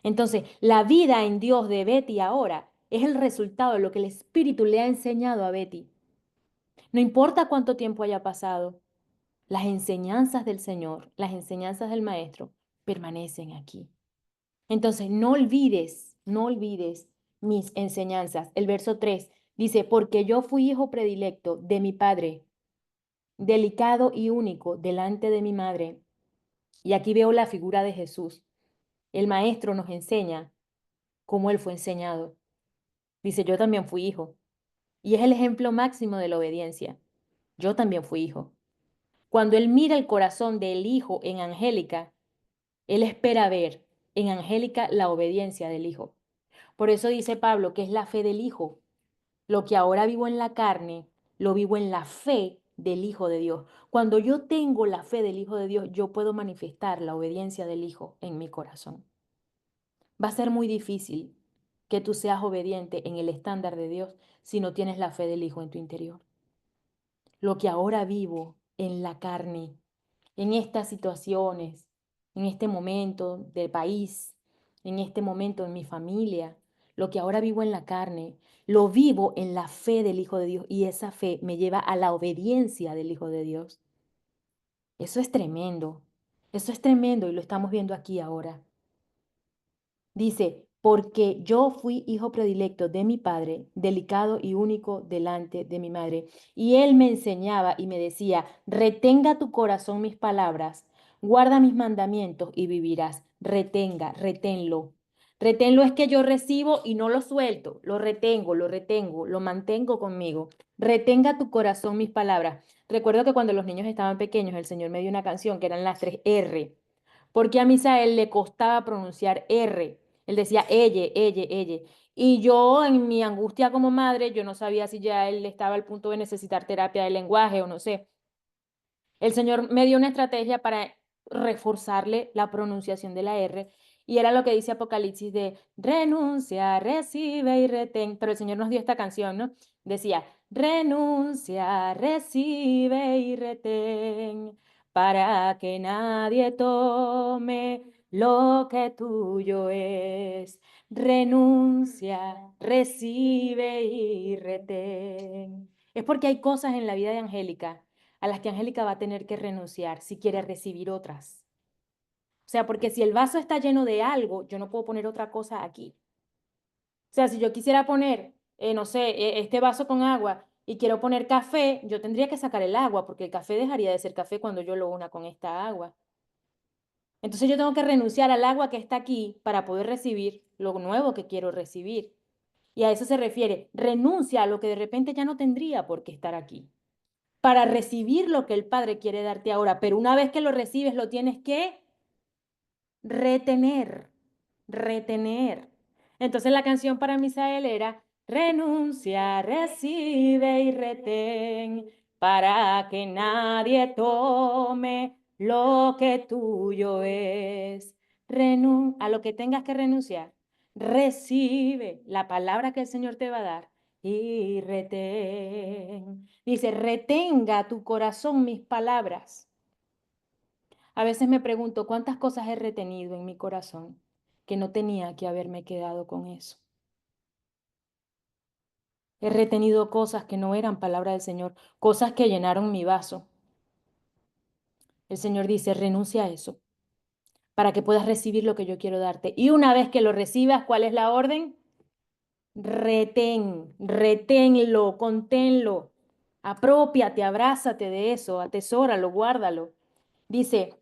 Entonces, la vida en Dios de Betty ahora es el resultado de lo que el Espíritu le ha enseñado a Betty. No importa cuánto tiempo haya pasado, las enseñanzas del Señor, las enseñanzas del Maestro permanecen aquí. Entonces, no olvides mis enseñanzas. El verso 3 dice, porque yo fui hijo predilecto de mi padre, delicado y único delante de mi madre. Y aquí veo la figura de Jesús. El Maestro nos enseña cómo Él fue enseñado. Dice, yo también fui hijo. Y es el ejemplo máximo de la obediencia. Yo también fui hijo. Cuando Él mira el corazón del hijo en Angélica, Él espera ver en Angélica la obediencia del hijo. Por eso dice Pablo que es la fe del hijo. Lo que ahora vivo en la carne, lo vivo en la fe del Hijo de Dios. Cuando yo tengo la fe del Hijo de Dios, yo puedo manifestar la obediencia del Hijo en mi corazón. Va a ser muy difícil que tú seas obediente en el estándar de Dios si no tienes la fe del Hijo en tu interior. Lo que ahora vivo en la carne, en estas situaciones, en este momento del país, en este momento en mi familia, lo que ahora vivo en la carne, lo vivo en la fe del Hijo de Dios y esa fe me lleva a la obediencia del Hijo de Dios. Eso es tremendo y lo estamos viendo aquí ahora. Dice, porque yo fui hijo predilecto de mi padre, delicado y único delante de mi madre. Y él me enseñaba y me decía, retenga tu corazón mis palabras, guarda mis mandamientos y vivirás. Reténlo. Reténlo es que yo recibo y no lo suelto, lo retengo, lo mantengo conmigo. Retenga tu corazón mis palabras. Recuerdo que cuando los niños estaban pequeños, el Señor me dio una canción que eran las 3 R, porque a Misael le costaba pronunciar R. Él decía elle. Y yo en mi angustia como madre, yo no sabía si ya él estaba al punto de necesitar terapia de lenguaje o no sé. El Señor me dio una estrategia para reforzarle la pronunciación de la R y era lo que dice Apocalipsis de renuncia, recibe y retén. Pero el Señor nos dio esta canción, ¿no? Decía, renuncia, recibe y retén para que nadie tome lo que tuyo es. renuncia, recibe y retén. Es porque hay cosas en la vida de Angélica a las que Angélica va a tener que renunciar si quiere recibir otras. O sea, porque si el vaso está lleno de algo, yo no puedo poner otra cosa aquí. O sea, si yo quisiera poner, no sé, este vaso con agua y quiero poner café, yo tendría que sacar el agua porque el café dejaría de ser café cuando yo lo una con esta agua. Entonces yo tengo que renunciar al agua que está aquí para poder recibir lo nuevo que quiero recibir. Y a eso se refiere, renuncia a lo que de repente ya no tendría por qué estar aquí, para recibir lo que el Padre quiere darte ahora. Pero una vez que lo recibes, lo tienes que retener, retener. Entonces la canción para Misael era, renuncia, recibe y retén, para que nadie tome lo que tuyo es. A lo que tengas que renunciar, recibe la palabra que el Señor te va a dar y retén. Dice, retenga tu corazón mis palabras. A veces me pregunto cuántas cosas he retenido en mi corazón que no tenía que haberme quedado con eso. He retenido cosas que no eran palabra del Señor, cosas que llenaron mi vaso. El Señor dice, renuncia a eso para que puedas recibir lo que yo quiero darte. Y una vez que lo recibas, ¿cuál es la orden? Reténlo, conténlo. Apropiate, abrázate de eso, atesóralo, guárdalo. Dice,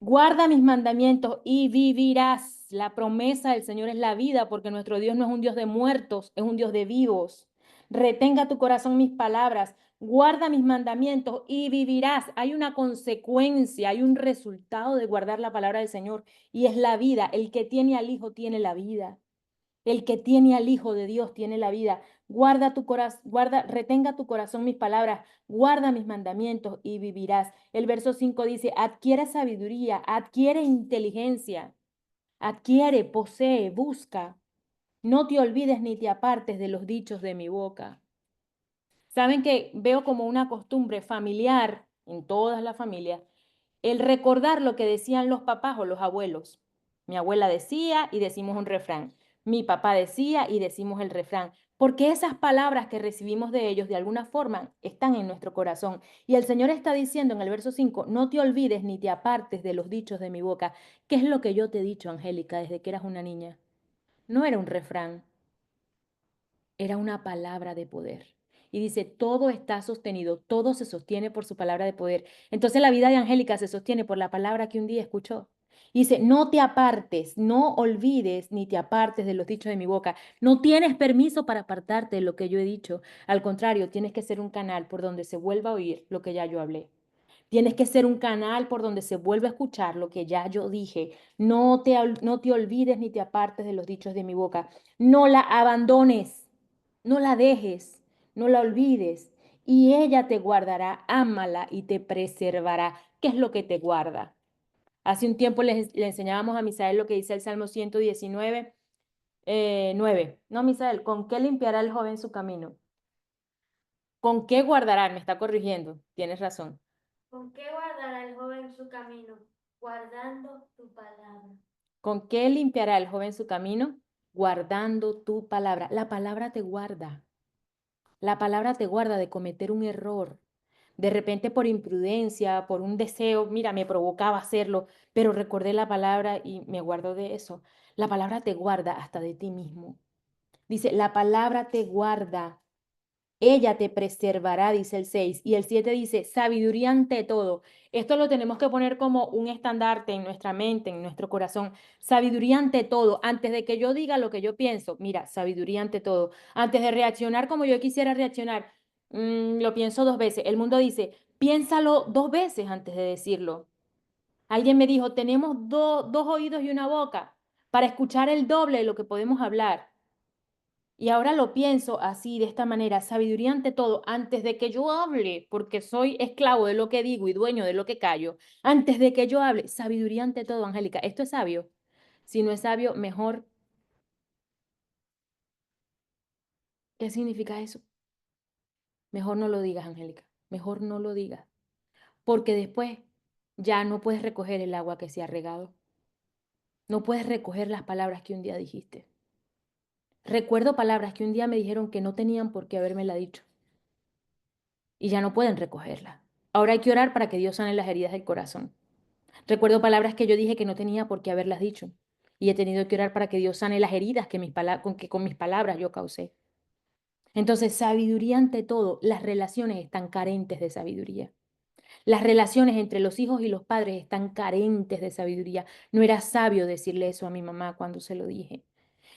guarda mis mandamientos y vivirás. La promesa del Señor es la vida, porque nuestro Dios no es un Dios de muertos, es un Dios de vivos. Retenga tu corazón mis palabras, guarda mis mandamientos y vivirás. Hay una consecuencia, hay un resultado de guardar la palabra del Señor y es la vida. El que tiene al Hijo tiene la vida. El que tiene al Hijo de Dios tiene la vida. Guarda tu corazón, retenga tu corazón mis palabras, guarda mis mandamientos y vivirás. El verso 5 dice, adquiere sabiduría, adquiere inteligencia, adquiere, posee, busca. No te olvides ni te apartes de los dichos de mi boca. Saben que veo como una costumbre familiar en todas las familias el recordar lo que decían los papás o los abuelos. Mi abuela decía y decimos un refrán. Mi papá decía y decimos el refrán. Porque esas palabras que recibimos de ellos de alguna forma están en nuestro corazón. Y el Señor está diciendo en el verso 5, no te olvides ni te apartes de los dichos de mi boca. ¿Qué es lo que yo te he dicho, Angélica, desde que eras una niña? No era un refrán, era una palabra de poder. Y dice, todo está sostenido, todo se sostiene por su palabra de poder. Entonces la vida de Angélica se sostiene por la palabra que un día escuchó. Y dice, no te apartes, no olvides ni te apartes de los dichos de mi boca. No tienes permiso para apartarte de lo que yo he dicho. Al contrario, tienes que ser un canal por donde se vuelva a oír lo que ya yo hablé. Tienes que ser un canal por donde se vuelva a escuchar lo que ya yo dije. No te olvides ni te apartes de los dichos de mi boca. No la abandones, no la dejes, no la olvides. Y ella te guardará, ámala y te preservará. ¿Qué es lo que te guarda? Hace un tiempo le enseñábamos a Misael lo que dice el Salmo 119, 9. No, Misael, ¿con qué limpiará el joven su camino? ¿Con qué guardará? Me está corrigiendo, tienes razón.
¿Con qué guardará el joven su camino? Guardando tu palabra.
¿Con qué limpiará el joven su camino? Guardando tu palabra. La palabra te guarda. La palabra te guarda de cometer un error. De repente por imprudencia, por un deseo, mira, me provocaba hacerlo, pero recordé la palabra y me guardo de eso. La palabra te guarda hasta de ti mismo. Dice, la palabra te guarda. Ella te preservará, dice el 6. Y el 7 dice, sabiduría ante todo. Esto lo tenemos que poner como un estandarte en nuestra mente, en nuestro corazón. Sabiduría ante todo. Antes de que yo diga lo que yo pienso, mira, sabiduría ante todo. Antes de reaccionar como yo quisiera reaccionar, lo pienso dos veces. El mundo dice, piénsalo dos veces antes de decirlo. Alguien me dijo, tenemos dos oídos y una boca para escuchar el doble de lo que podemos hablar. Y ahora lo pienso así, de esta manera, sabiduría ante todo, antes de que yo hable, porque soy esclavo de lo que digo y dueño de lo que callo, antes de que yo hable, sabiduría ante todo, Angélica. ¿Esto es sabio? Si no es sabio, mejor. ¿Qué significa eso? Mejor no lo digas, Angélica. Mejor no lo digas. Porque después ya no puedes recoger el agua que se ha regado. No puedes recoger las palabras que un día dijiste. Recuerdo palabras que un día me dijeron que no tenían por qué habérmela dicho y ya no pueden recogerla. Ahora hay que orar para que Dios sane las heridas del corazón. Recuerdo palabras que yo dije que no tenía por qué haberlas dicho y he tenido que orar para que Dios sane las heridas que con mis palabras yo causé. Entonces, sabiduría ante todo. Las relaciones están carentes de sabiduría. Las relaciones entre los hijos y los padres están carentes de sabiduría. No era sabio decirle eso a mi mamá cuando se lo dije.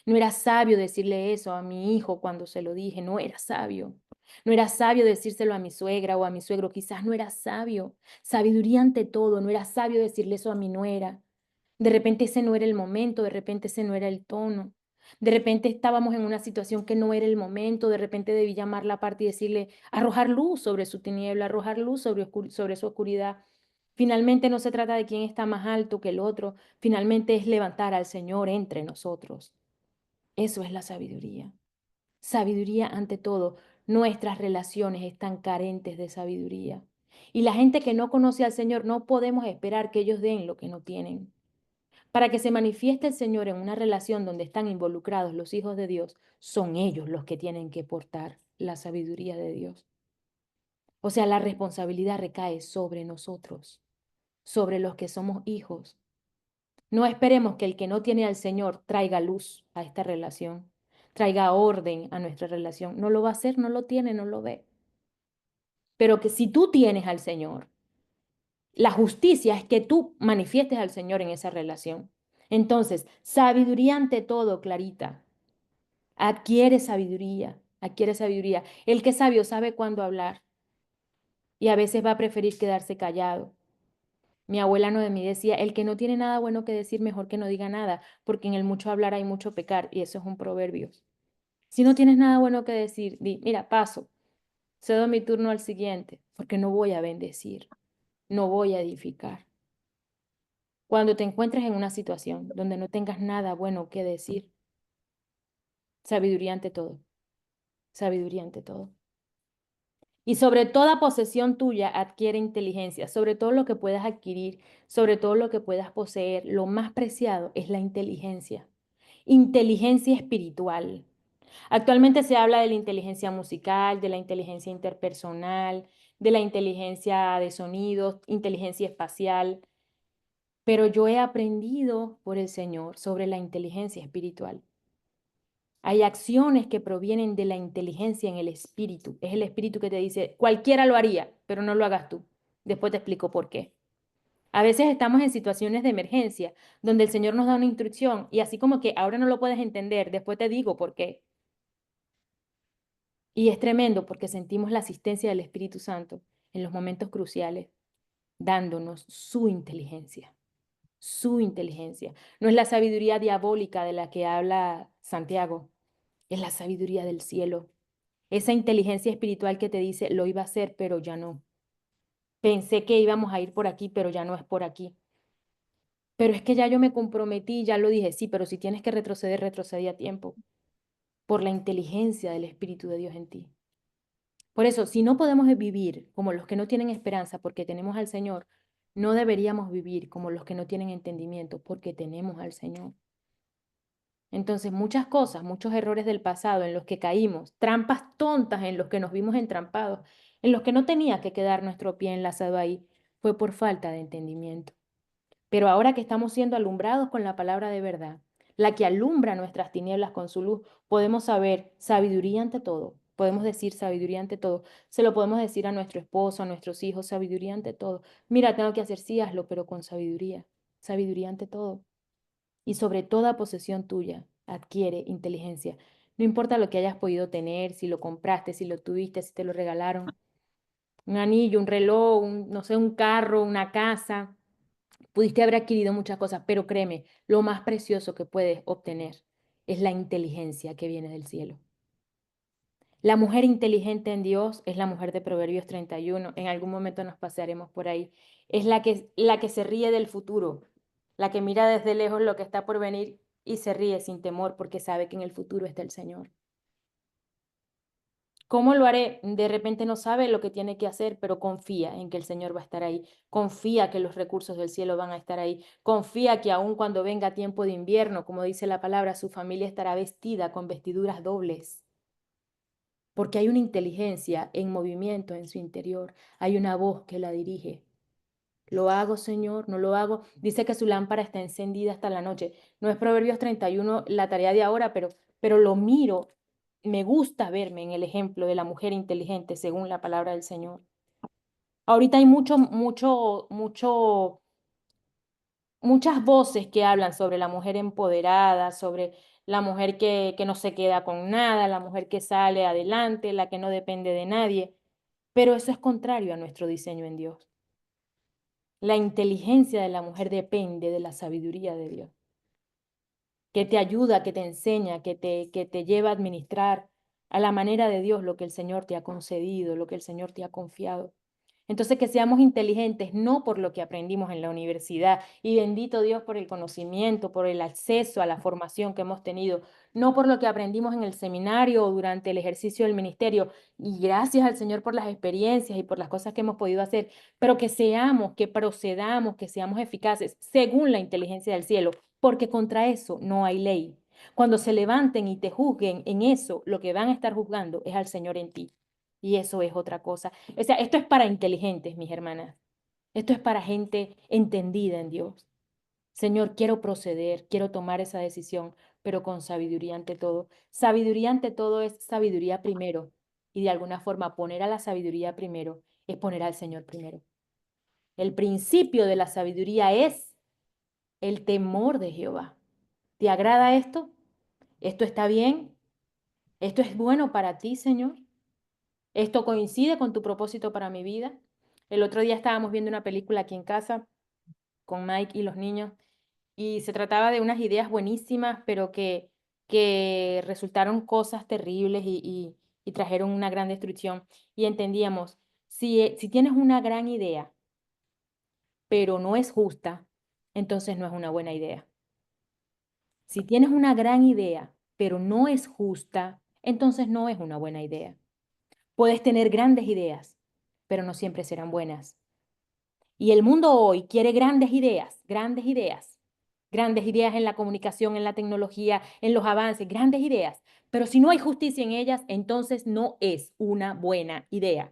No era sabio decirle eso a mi hijo cuando se lo dije. No era sabio. No era sabio decírselo a mi suegra o a mi suegro. Quizás no era sabio. Sabiduría ante todo. No era sabio decirle eso a mi nuera. De repente ese no era el momento. De repente ese no era el tono. De repente estábamos en una situación que no era el momento. De repente debí llamarla aparte y decirle, arrojar luz sobre su tiniebla, arrojar luz sobre su oscuridad. Finalmente no se trata de quién está más alto que el otro. Finalmente es levantar al Señor entre nosotros. Eso es la sabiduría. Sabiduría ante todo. Nuestras relaciones están carentes de sabiduría. Y la gente que no conoce al Señor, no podemos esperar que ellos den lo que no tienen. Para que se manifieste el Señor en una relación donde están involucrados los hijos de Dios, son ellos los que tienen que portar la sabiduría de Dios. O sea, la responsabilidad recae sobre nosotros, sobre los que somos hijos. No esperemos que el que no tiene al Señor traiga luz a esta relación, traiga orden a nuestra relación. No lo va a hacer, no lo tiene, no lo ve. Pero que si tú tienes al Señor, la justicia es que tú manifiestes al Señor en esa relación. Entonces, sabiduría ante todo, Clarita. Adquiere sabiduría, adquiere sabiduría. El que es sabio sabe cuándo hablar y a veces va a preferir quedarse callado. Mi abuela Noemí decía, el que no tiene nada bueno que decir, mejor que no diga nada, porque en el mucho hablar hay mucho pecar, y eso es un proverbio. Si no tienes nada bueno que decir, di, mira, paso, cedo mi turno al siguiente, porque no voy a bendecir, no voy a edificar. Cuando te encuentres en una situación donde no tengas nada bueno que decir, sabiduría ante todo, sabiduría ante todo. Y sobre toda posesión tuya adquiere inteligencia, sobre todo lo que puedas adquirir, sobre todo lo que puedas poseer. Lo más preciado es la inteligencia, inteligencia espiritual. Actualmente se habla de la inteligencia musical, de la inteligencia interpersonal, de la inteligencia de sonidos, inteligencia espacial, pero yo he aprendido por el Señor sobre la inteligencia espiritual. Hay acciones que provienen de la inteligencia en el espíritu. Es el espíritu que te dice, cualquiera lo haría, pero no lo hagas tú. Después te explico por qué. A veces estamos en situaciones de emergencia donde el Señor nos da una instrucción y así como que ahora no lo puedes entender, después te digo por qué. Y es tremendo porque sentimos la asistencia del Espíritu Santo en los momentos cruciales, dándonos su inteligencia. Su inteligencia. No es la sabiduría diabólica de la que habla Santiago, es la sabiduría del cielo. Esa inteligencia espiritual que te dice, lo iba a hacer, pero ya no. Pensé que íbamos a ir por aquí, pero ya no es por aquí. Pero es que ya yo me comprometí, ya lo dije, sí, pero si tienes que retroceder, retrocedí a tiempo, por la inteligencia del Espíritu de Dios en ti. Por eso, si no podemos vivir como los que no tienen esperanza porque tenemos al Señor, no deberíamos vivir como los que no tienen entendimiento porque tenemos al Señor. Entonces, muchas cosas, muchos errores del pasado en los que caímos, trampas tontas en los que nos vimos entrampados, en los que no tenía que quedar nuestro pie enlazado ahí, fue por falta de entendimiento. Pero ahora que estamos siendo alumbrados con la palabra de verdad, la que alumbra nuestras tinieblas con su luz, podemos saber sabiduría ante todo. Podemos decir sabiduría ante todo. Se lo podemos decir a nuestro esposo, a nuestros hijos, sabiduría ante todo. Mira, tengo que hacer, sí, hazlo, pero con sabiduría. Sabiduría ante todo. Y sobre toda posesión tuya, adquiere inteligencia. No importa lo que hayas podido tener, si lo compraste, si lo tuviste, si te lo regalaron. Un anillo, un reloj, no sé, un carro, una casa. Pudiste haber adquirido muchas cosas, pero créeme, lo más precioso que puedes obtener es la inteligencia que viene del cielo. La mujer inteligente en Dios es la mujer de Proverbios 31. En algún momento nos pasearemos por ahí. Es la que se ríe del futuro, la que mira desde lejos lo que está por venir y se ríe sin temor porque sabe que en el futuro está el Señor. ¿Cómo lo haré? De repente no sabe lo que tiene que hacer, pero confía en que el Señor va a estar ahí. Confía que los recursos del cielo van a estar ahí. Confía que aun cuando venga tiempo de invierno, como dice la palabra, su familia estará vestida con vestiduras dobles. Porque hay una inteligencia en movimiento en su interior. Hay una voz que la dirige. ¿Lo hago, Señor? ¿No lo hago? Dice que su lámpara está encendida hasta la noche. No es Proverbios 31 la tarea de ahora, pero lo miro. Me gusta verme en el ejemplo de la mujer inteligente según la palabra del Señor. Ahorita hay muchas voces que hablan sobre la mujer empoderada, sobre la mujer que no se queda con nada, la mujer que sale adelante, la que no depende de nadie. Pero eso es contrario a nuestro diseño en Dios. La inteligencia de la mujer depende de la sabiduría de Dios, que te ayuda, que te enseña, que te lleva a administrar a la manera de Dios lo que el Señor te ha concedido, lo que el Señor te ha confiado. Entonces, que seamos inteligentes, no por lo que aprendimos en la universidad, y bendito Dios por el conocimiento, por el acceso a la formación que hemos tenido, no por lo que aprendimos en el seminario o durante el ejercicio del ministerio, y gracias al Señor por las experiencias y por las cosas que hemos podido hacer, pero que seamos, que procedamos, que seamos eficaces según la inteligencia del cielo, porque contra eso no hay ley. Cuando se levanten y te juzguen en eso, lo que van a estar juzgando es al Señor en ti. Y eso es otra cosa. O sea, esto es para inteligentes, mis hermanas. Esto es para gente entendida en Dios. Señor, quiero proceder, quiero tomar esa decisión, pero con sabiduría ante todo. Sabiduría ante todo es sabiduría primero. Y de alguna forma poner a la sabiduría primero es poner al Señor primero. El principio de la sabiduría es el temor de Jehová. ¿Te agrada esto? ¿Esto está bien? ¿Esto es bueno para ti, Señor? ¿Esto coincide con tu propósito para mi vida? El otro día estábamos viendo una película aquí en casa con Mike y los niños y se trataba de unas ideas buenísimas, pero que resultaron cosas terribles y trajeron una gran destrucción. Y entendíamos, si tienes una gran idea, pero no es justa, entonces no es una buena idea. Si tienes una gran idea, pero no es justa, entonces no es una buena idea. Puedes tener grandes ideas, pero no siempre serán buenas. Y el mundo hoy quiere grandes ideas, grandes ideas, grandes ideas en la comunicación, en la tecnología, en los avances, grandes ideas. Pero si no hay justicia en ellas, entonces no es una buena idea.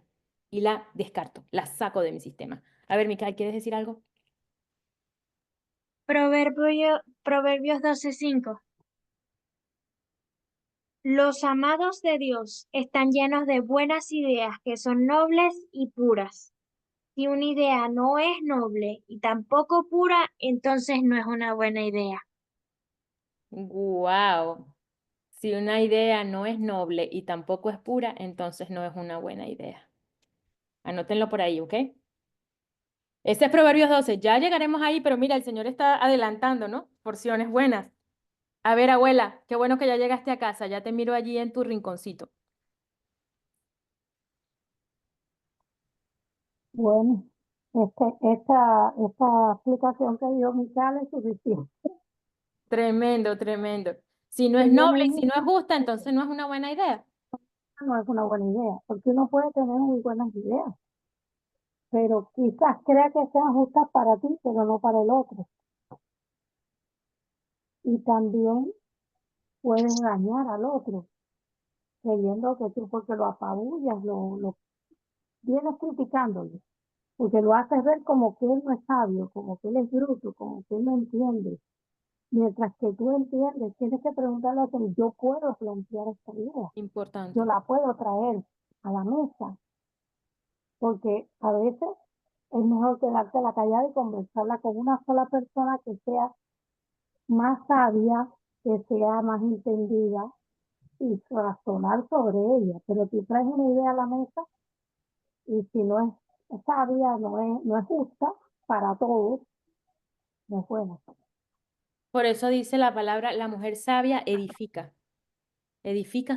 Y la descarto, la saco de mi sistema. A ver, Micael, ¿quieres decir algo?
Proverbios 12:5. Los amados de Dios están llenos de buenas ideas que son nobles y puras. Si una idea no es noble y tampoco pura, entonces no es una buena idea.
Wow. Si una idea no es noble y tampoco es pura, entonces no es una buena idea. Anótenlo por ahí, ¿ok? Ese es Proverbios 12. Ya llegaremos ahí, pero mira, el Señor está adelantando, ¿no? Porciones buenas. A ver, abuela, qué bueno que ya llegaste a casa. Ya te miro allí en tu rinconcito.
Bueno, esta explicación que dio Michelle es suficiente.
Tremendo, tremendo. Si no es
Que yo
noble y
mismo
si no es justa, entonces no es una buena idea.
no es una buena idea, porque uno puede tener muy buenas ideas, pero quizás crea que sean justas para ti, pero no para el otro. Y también puedes dañar al otro, creyendo que tú porque lo apabullas, lo vienes criticándolo, porque lo haces ver como que él no es sabio, como que él es bruto, como que él no entiende. Mientras que tú entiendes, tienes que preguntarle a otro, yo puedo plantear esta idea, yo
Importante.
la puedo traer a la mesa, porque a veces es mejor quedarte la callada y conversarla con una sola persona que sea más sabia, que sea más entendida y razonar sobre ella. Pero tú traes una idea a la mesa y si no es sabia, no es justa para todos, no es buena.
Por eso dice la palabra, la mujer sabia edifica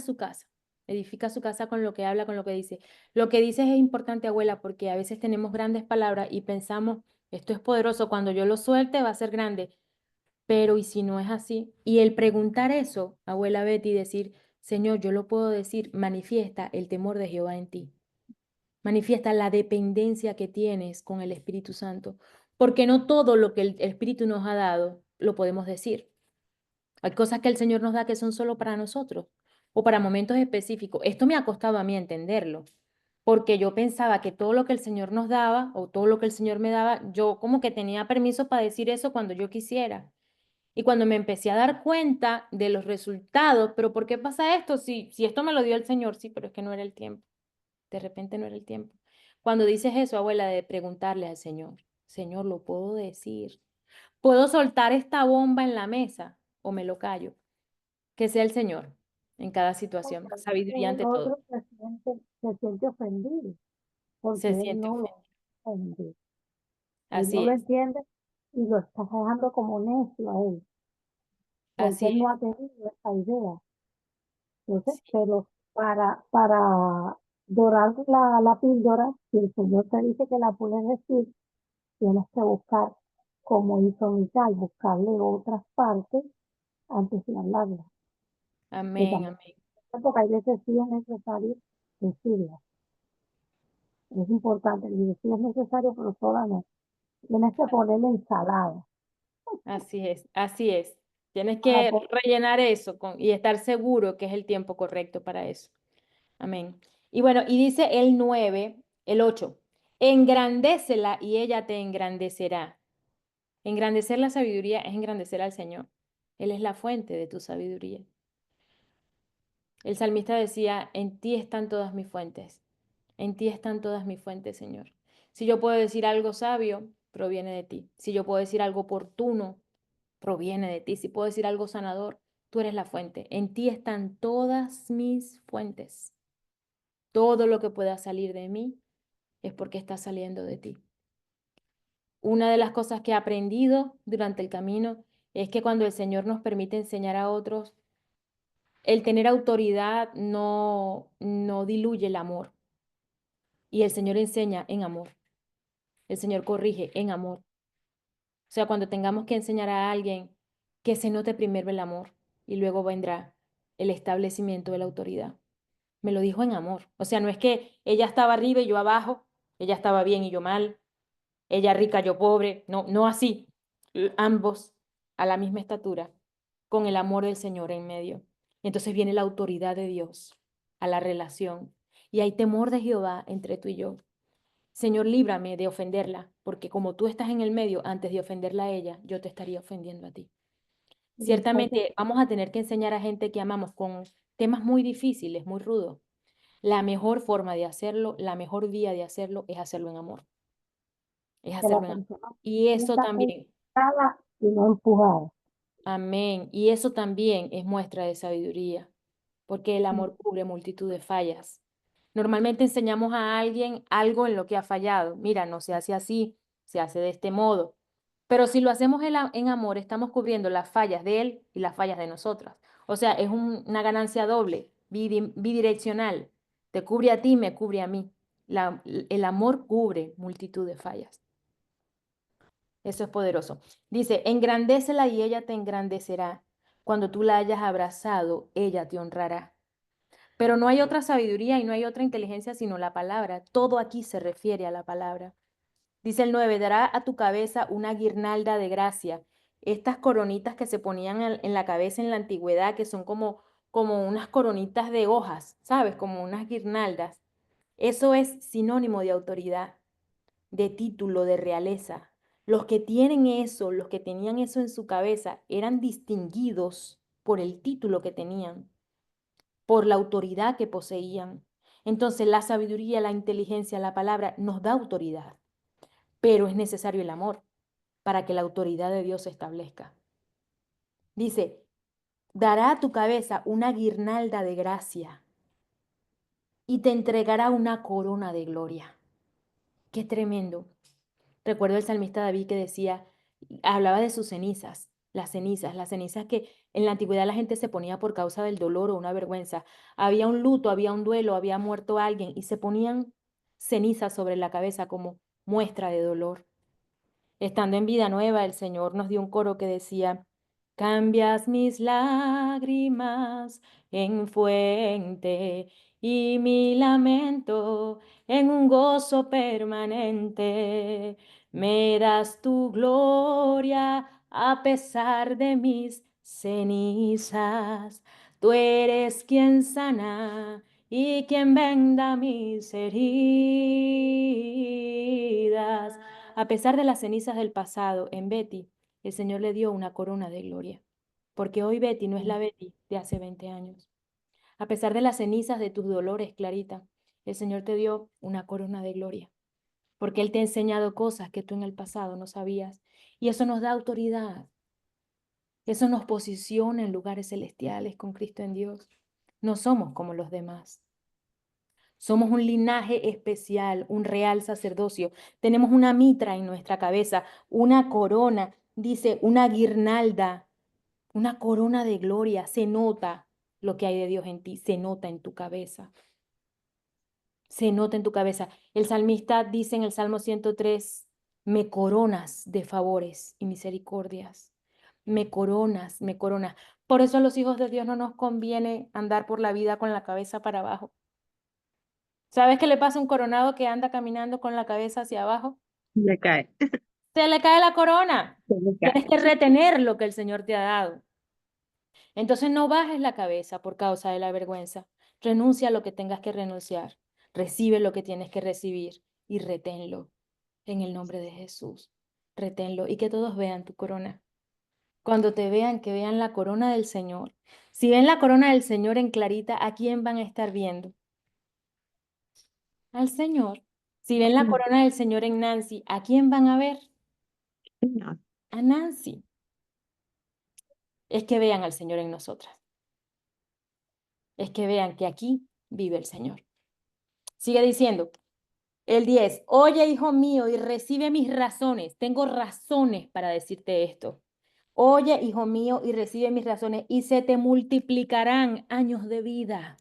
su casa con lo que habla, con lo que dice. Lo que dices es importante, abuela, porque a veces tenemos grandes palabras y pensamos, esto es poderoso, cuando yo lo suelte va a ser grande. Pero ¿y si no es así? Y el preguntar eso, abuela Betty, decir, Señor, yo lo puedo decir, manifiesta el temor de Jehová en ti. Manifiesta la dependencia que tienes con el Espíritu Santo, porque no todo lo que el Espíritu nos ha dado lo podemos decir. Hay cosas que el Señor nos da que son solo para nosotros o para momentos específicos. Esto me ha costado a mí entenderlo, porque yo pensaba que todo lo que el Señor nos daba o todo lo que el Señor me daba, yo como que tenía permiso para decir eso cuando yo quisiera. Y cuando me empecé a dar cuenta de los resultados, pero ¿por qué pasa esto? Si esto me lo dio el Señor, sí, pero es que no era el tiempo. De repente no era el tiempo. Cuando dices eso, abuela, de preguntarle al Señor, Señor, ¿lo puedo decir? ¿Puedo soltar esta bomba en la mesa o me lo callo? Que sea el Señor en cada situación.
Porque
Sabiduría
el
ante todo.
otro se siente ofendido, porque
Se
él
siente
no
ofendido.
lo entiende. Él
Así
no lo
es,
entiende y lo está dejando como necio a él, porque
así
él no
es.
ha tenido esa idea. Entonces,
Sí.
pero para dorar la píldora, si el Señor te dice que la puedes decir, tienes que buscar, como hizo Mical, buscarle otras partes antes de hablarla. Que
Amén,
también,
amén.
porque hay veces sí es necesario decirla. Es importante, y si es necesario, pero toda no. Tienes que ponerle ensalada.
Así es, así es. Tienes
Para
que rellenar eso y estar seguro que es el tiempo correcto para eso. Amén. Y bueno, y dice el 9, el 8, engrandécela y ella te engrandecerá. Engrandecer la sabiduría es engrandecer al Señor. Él es la fuente de tu sabiduría. El salmista decía, en ti están todas mis fuentes. En ti están todas mis fuentes, Señor. Si yo puedo decir algo sabio, proviene de ti. Si yo puedo decir algo oportuno, proviene de ti. Si puedo decir algo sanador, tú eres la fuente. En ti están todas mis fuentes. Todo lo que pueda salir de mí es porque está saliendo de ti. Una de las cosas que he aprendido durante el camino es que cuando el Señor nos permite enseñar a otros, el tener autoridad no diluye el amor. Y el Señor enseña en amor. El Señor corrige en amor. O sea, cuando tengamos que enseñar a alguien, que se note primero el amor y luego vendrá el establecimiento de la autoridad. Me lo dijo en amor. O sea, no es que ella estaba arriba y yo abajo, ella estaba bien y yo mal, ella rica, yo pobre. No, no así. Ambos a la misma estatura, con el amor del Señor en medio. Y entonces viene la autoridad de Dios a la relación. Y hay temor de Jehová entre tú y yo. Señor, líbrame de ofenderla, porque como tú estás en el medio, antes de ofenderla a ella, yo te estaría ofendiendo a ti.
y después de
Ciertamente vamos a tener que enseñar a gente que amamos con temas muy difíciles, muy rudos. La mejor forma de hacerlo, la mejor vía de hacerlo es hacerlo en amor. Es
que la
hacerlo en amor.
persona
Y
se
eso
sienta
también,
enfocada y no empujada.
amén. Y eso también es muestra de sabiduría, porque el amor cubre multitud de fallas. Normalmente enseñamos a alguien algo en lo que ha fallado. Mira, no se hace así, se hace de este modo. Pero si lo hacemos en amor, estamos cubriendo las fallas de él y las fallas de nosotras. O sea, es una ganancia doble, bidireccional. Te cubre a ti, me cubre a mí. El amor cubre multitud de fallas. Eso es poderoso. Dice, engrandécela y ella te engrandecerá. Cuando tú la hayas abrazado, ella te honrará. Pero no hay otra sabiduría y no hay otra inteligencia sino la palabra. Todo aquí se refiere a la palabra. Dice el 9, dará a tu cabeza una guirnalda de gracia. Estas coronitas que se ponían en la cabeza en la antigüedad, que son como unas coronitas de hojas, ¿sabes? Como unas guirnaldas. Eso es sinónimo de autoridad, de título, de realeza. Los que tienen eso, los que tenían eso en su cabeza, eran distinguidos por el título que tenían, por la autoridad que poseían. Entonces, la sabiduría, la inteligencia, la palabra nos da autoridad, pero es necesario el amor para que la autoridad de Dios se establezca. Dice, dará a tu cabeza una guirnalda de gracia y te entregará una corona de gloria. Qué tremendo. Recuerdo el salmista David que decía, hablaba de sus cenizas, las cenizas que en la antigüedad la gente se ponía por causa del dolor o una vergüenza. Había un luto, había un duelo, había muerto alguien y se ponían cenizas sobre la cabeza como muestra de dolor. Estando en Vida Nueva, el Señor nos dio un coro que decía, Cambias mis lágrimas en fuente y mi lamento en un gozo permanente. Me das tu gloria a pesar de mis cenizas. Tú eres quien sana y quien venda mis heridas. A pesar de las cenizas del pasado, en Betty, el Señor le dio una corona de gloria. Porque hoy Betty no es la Betty de hace 20 años. A pesar de las cenizas de tus dolores, Clarita, el Señor te dio una corona de gloria. Porque Él te ha enseñado cosas que tú en el pasado no sabías. Y eso nos da autoridad. Eso nos posiciona en lugares celestiales con Cristo en Dios. No somos como los demás. Somos un linaje especial, un real sacerdocio. Tenemos una mitra en nuestra cabeza, una corona, dice, una guirnalda, una corona de gloria. Se nota lo que hay de Dios en ti, se nota en tu cabeza. Se nota en tu cabeza. El salmista dice en el Salmo 103, me coronas de favores y misericordias. Me coronas, me coronas. Por eso a los hijos de Dios no nos conviene andar por la vida con la cabeza para abajo. ¿Sabes qué le pasa a un coronado que anda caminando con la cabeza hacia abajo?
Le cae.
Se le cae la corona.
Se le cae.
Tienes que retener lo que el Señor te ha dado. Entonces no bajes la cabeza por causa de la vergüenza. Renuncia a lo que tengas que renunciar. Recibe lo que tienes que recibir y reténlo en el nombre de Jesús. Reténlo y que todos vean tu corona. Cuando te vean, que vean la corona del Señor. Si ven la corona del Señor en Clarita, ¿a quién van a estar viendo? Al Señor. Si ven la corona del Señor en Nancy, ¿a quién van a ver?
No.
A Nancy. Es que vean al Señor en nosotras. Es que vean que aquí vive el Señor. Sigue diciendo, el 10, oye, hijo mío, y recibe mis razones. Tengo razones para decirte esto. Oye, hijo mío, y recibe mis razones, y se te multiplicarán años de vida.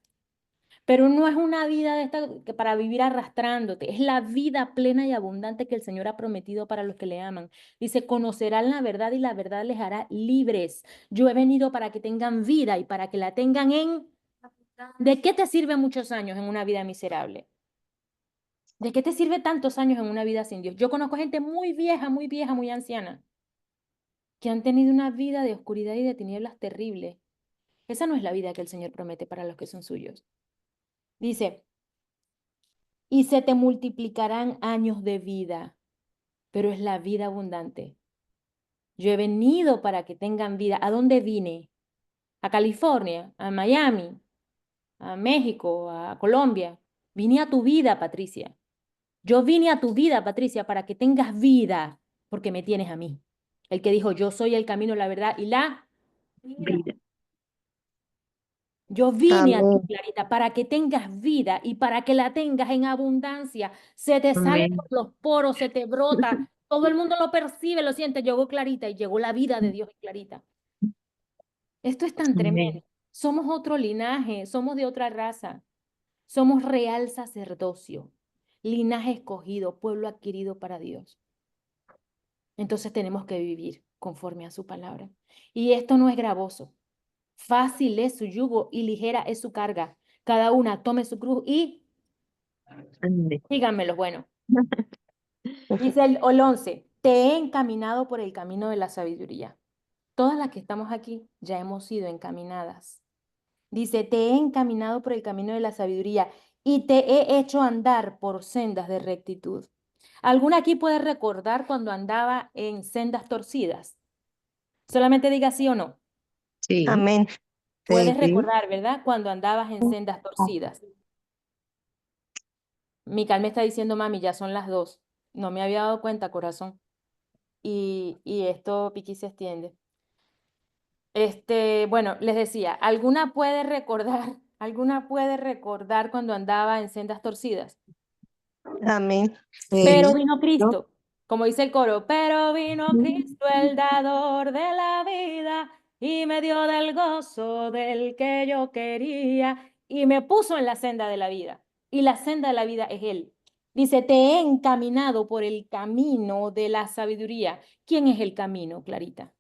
Pero no es una vida de esta que para vivir arrastrándote, es la vida plena y abundante que el Señor ha prometido para los que le aman. Dice, conocerán la verdad y la verdad les hará libres. Yo he venido para que tengan vida y para que la tengan en... ¿De qué te sirve muchos años en una vida miserable? ¿De qué te sirve tantos años en una vida sin Dios? Yo conozco gente muy vieja, muy anciana, que han tenido una vida de oscuridad y de tinieblas terrible. Esa no es la vida que el Señor promete para los que son suyos. Dice, y se te multiplicarán años de vida, pero es la vida abundante. Yo he venido para que tengan vida. ¿A dónde vine? ¿A California? ¿A Miami? ¿A México? ¿A Colombia? Vine a tu vida, Patricia. Yo vine a tu vida, Patricia, para que tengas vida, porque me tienes a mí. El que dijo, yo soy el camino, la verdad y la vida.
Vida.
Yo vine a ti,
Amén.
Clarita, para que tengas vida y para que la tengas en abundancia. Se te sale
Amén.
por los poros, se te brota. Todo el mundo lo percibe, lo siente. Llegó Clarita y llegó la vida de Dios en Clarita. Esto es tan
Amén.
tremendo. Somos otro linaje, somos de otra raza. Somos real sacerdocio, linaje escogido, pueblo adquirido para Dios. Entonces tenemos que vivir conforme a su palabra. Y esto no es gravoso. Fácil es su yugo y ligera es su carga. Cada una tome su cruz y
Amén.
síganme los buenos. Dice el 11, te he encaminado por el camino de la sabiduría. Todas las que estamos aquí ya hemos sido encaminadas. Dice, te he encaminado por el camino de la sabiduría y te he hecho andar por sendas de rectitud. ¿Alguna aquí puede recordar cuando andaba en sendas torcidas? Solamente diga sí o no.
Sí.
Amén.
Puedes
Sí.
recordar, ¿verdad? Cuando andabas en sendas torcidas. Mical me está diciendo, mami, ya son las 2. No me había dado cuenta, corazón. Y esto, Piqui, se extiende. Bueno, les decía, ¿alguna puede recordar cuando andaba en sendas torcidas?
Amén.
Pero
Sí.
vino
Yo.
Cristo, como dice el coro, pero vino Cristo el dador de la vida y me dio del gozo del que yo quería y me puso en la senda de la vida. Y la senda de la vida es Él. Dice, te he encaminado por el camino de la sabiduría. ¿Quién es el camino, Clarita?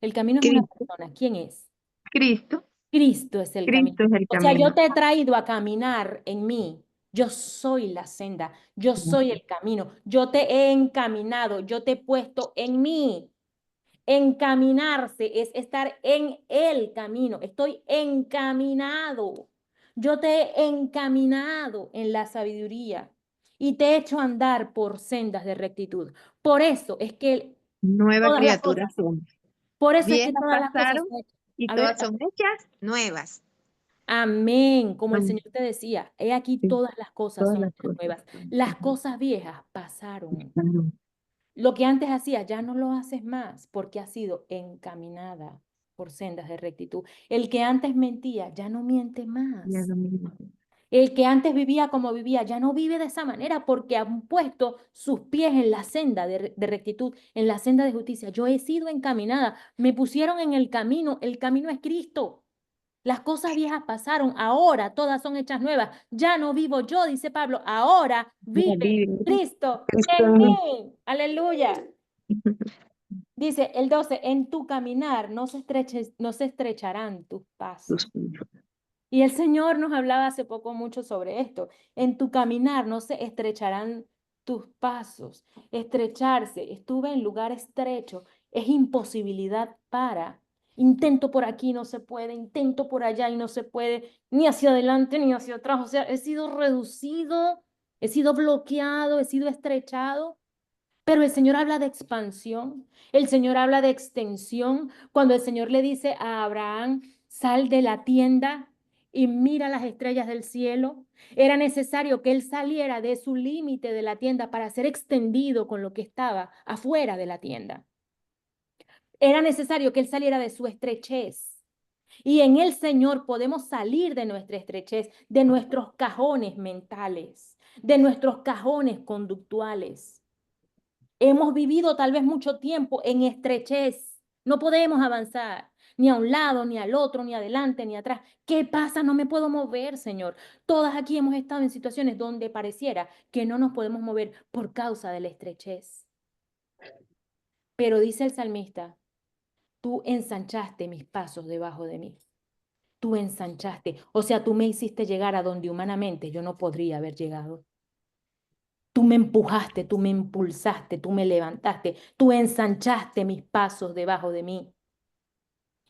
El camino es una
Cristo,
persona. ¿Quién es?
Cristo,
Cristo es el camino.
Cristo es el
O sea, yo
camino.
te he traído a caminar en mí. Yo soy la senda, yo soy el camino, yo te he encaminado, yo te he puesto en mí. Encaminarse es estar en el camino. Estoy encaminado. Yo te he encaminado en la sabiduría y te he hecho andar por sendas de rectitud. Por eso es que
Nueva
todas las
criatura
cosas,
somos.
por eso es que
Viejas
todas las cosas
pasaron
son hechas.
y
A ver,
todas son hechas nuevas.
amén. Como el
Amén.
Señor te decía, he aquí
Sí,
todas las cosas
todas
son
las
hechas
cosas
nuevas.
son
Las
hechas
cosas viejas pasaron.
nuevas.
Lo que antes hacías ya no lo haces más porque has sido encaminada por sendas de rectitud. El que antes mentía ya no miente
Ya
más.
lo mismo.
El que antes vivía como vivía ya no vive de esa manera porque han puesto sus pies en la senda de rectitud, en la senda de justicia. Yo he sido encaminada, me pusieron en el camino es Cristo. Las cosas viejas pasaron, ahora todas son hechas nuevas. Ya no vivo yo, dice Pablo, ahora
Ya
vive
vive
Cristo
Cristo
en
en mí.
mí. Aleluya. Dice el 12, en tu caminar no se estrecharán tus pasos. Y el Señor nos hablaba hace poco mucho sobre esto. En tu caminar no se estrecharán tus pasos. Estrecharse, estuve en lugar estrecho, es imposibilidad para. Intento por aquí, no se puede, intento por allá y no se puede, ni hacia adelante ni hacia atrás. O sea, he sido reducido, he sido bloqueado, he sido estrechado. Pero el Señor habla de expansión, el Señor habla de extensión. Cuando el Señor le dice a Abraham, sal de la tienda y mira las estrellas del cielo, era necesario que él saliera de su límite de la tienda para ser extendido con lo que estaba afuera de la tienda. Era necesario que él saliera de su estrechez. Y en el Señor podemos salir de nuestra estrechez, de nuestros cajones mentales, de nuestros cajones conductuales. Hemos vivido tal vez mucho tiempo en estrechez. No podemos avanzar ni a un lado, ni al otro, ni adelante, ni atrás. ¿Qué pasa? No me puedo mover, Señor. Todas aquí hemos estado en situaciones donde pareciera que no nos podemos mover por causa de la estrechez. Pero dice el salmista, tú ensanchaste mis pasos debajo de mí. Tú ensanchaste. O sea, tú me hiciste llegar a donde humanamente yo no podría haber llegado. Tú me empujaste, tú me impulsaste, tú me levantaste, tú ensanchaste mis pasos debajo de mí.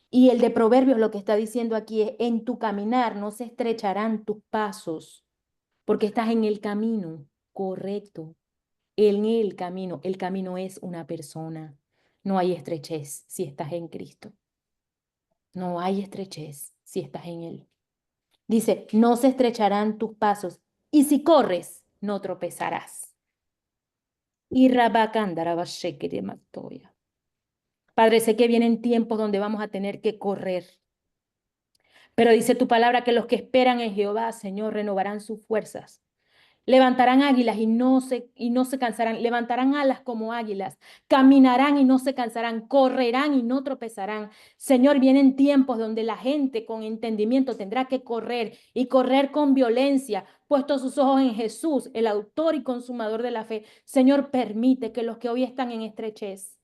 Y el de Proverbios lo que está diciendo aquí es, en tu caminar no se estrecharán tus pasos, porque estás en el camino correcto. En el camino es una persona. No hay estrechez si estás en Cristo. No hay estrechez si estás en Él. Dice, no se estrecharán tus pasos, y si corres, no tropezarás. Y Rabakandarabashekeремatoya. Padre, sé que vienen tiempos donde vamos a tener que correr. Pero dice tu palabra que los que esperan en Jehová, Señor, renovarán sus fuerzas. Levantarán águilas y no se cansarán. Levantarán alas como águilas. Caminarán y no se cansarán. Correrán y no tropezarán. Señor, vienen tiempos donde la gente con entendimiento tendrá que correr y correr con violencia, puesto sus ojos en Jesús, el autor y consumador de la fe. Señor, permite que los que hoy están en estrechez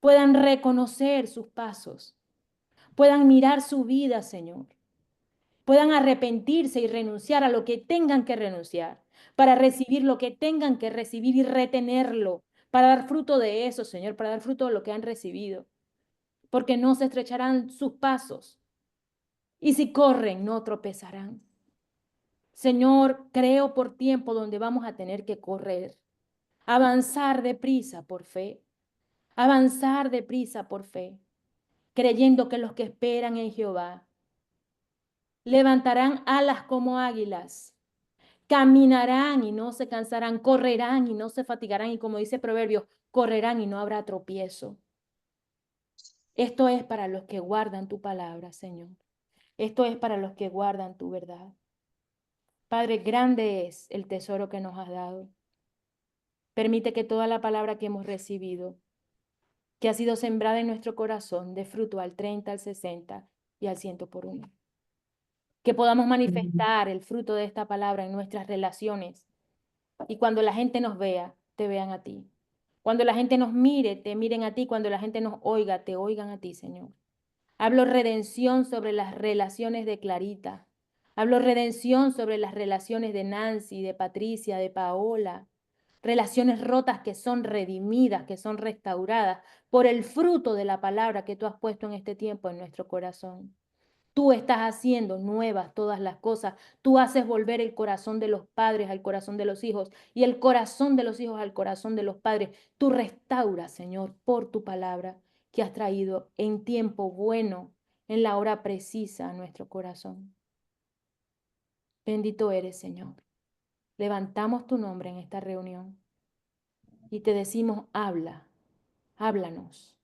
puedan reconocer sus pasos, puedan mirar su vida, Señor, puedan arrepentirse y renunciar a lo que tengan que renunciar, para recibir lo que tengan que recibir y retenerlo, para dar fruto de eso, Señor, para dar fruto de lo que han recibido, porque no se estrecharán sus pasos y si corren no tropezarán. Señor, creo por tiempo donde vamos a tener que correr, avanzar deprisa por fe, avanzar deprisa por fe, creyendo que los que esperan en Jehová levantarán alas como águilas, caminarán y no se cansarán, correrán y no se fatigarán, y como dice Proverbios, correrán y no habrá tropiezo. Esto es para los que guardan tu palabra, Señor. Esto es para los que guardan tu verdad. Padre, grande es el tesoro que nos has dado. Permite que toda la palabra que hemos recibido, que ha sido sembrada en nuestro corazón, dé fruto al 30, al 60 y al 100 por uno. Que podamos manifestar el fruto de esta palabra en nuestras relaciones y cuando la gente nos vea, te vean a ti. Cuando la gente nos mire, te miren a ti. Cuando la gente nos oiga, te oigan a ti, Señor. Hablo redención sobre las relaciones de Clarita. Hablo redención sobre las relaciones de Nancy, de Patricia, de Paola. Relaciones rotas que son redimidas, que son restauradas por el fruto de la palabra que tú has puesto en este tiempo en nuestro corazón. Tú estás haciendo nuevas todas las cosas. Tú haces volver el corazón de los padres al corazón de los hijos y el corazón de los hijos al corazón de los padres. Tú restauras, Señor, por tu palabra que has traído en tiempo bueno, en la hora precisa a nuestro corazón. Bendito eres, Señor. Levantamos tu nombre en esta reunión y te decimos, habla, háblanos.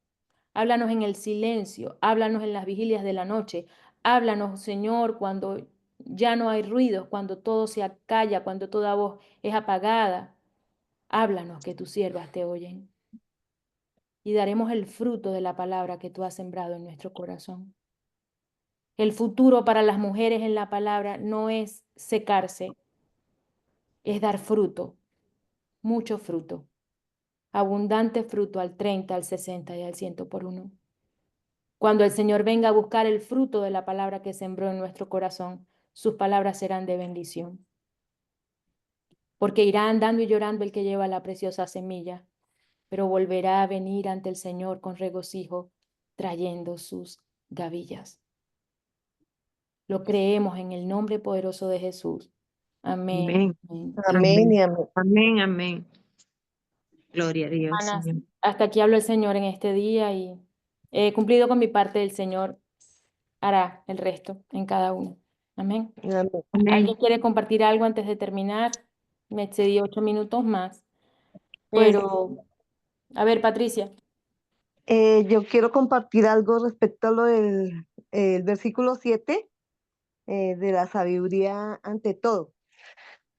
Háblanos en el silencio, háblanos en las vigilias de la noche, háblanos, Señor, cuando ya no hay ruidos, cuando todo se acalla, cuando toda voz es apagada. Háblanos que tus siervas te oyen y daremos el fruto de la palabra que tú has sembrado en nuestro corazón. El futuro para las mujeres en la palabra no es secarse, es dar fruto, mucho fruto, abundante fruto al 30, al 60 y al 100 por uno. Cuando el Señor venga a buscar el fruto de la palabra que sembró en nuestro corazón, sus palabras serán de bendición. Porque irá andando y llorando el que lleva la preciosa semilla, pero volverá a venir ante el Señor con regocijo, trayendo sus gavillas. Lo creemos en el nombre poderoso de Jesús. Amén.
Amén.
Amén.
Amén y amén.
Amén, amén. Gloria a Dios,
Hermanas,
Señor.
hasta aquí hablo el Señor en este día y he cumplido con mi parte. El Señor hará el resto en cada uno. Amén.
Amén.
Amén.
¿Alguien quiere compartir algo antes de terminar? Me excedí 8 minutos más,
Pues
pero a ver, Patricia.
yo quiero compartir algo respecto a lo del el versículo 7 de la sabiduría ante todo,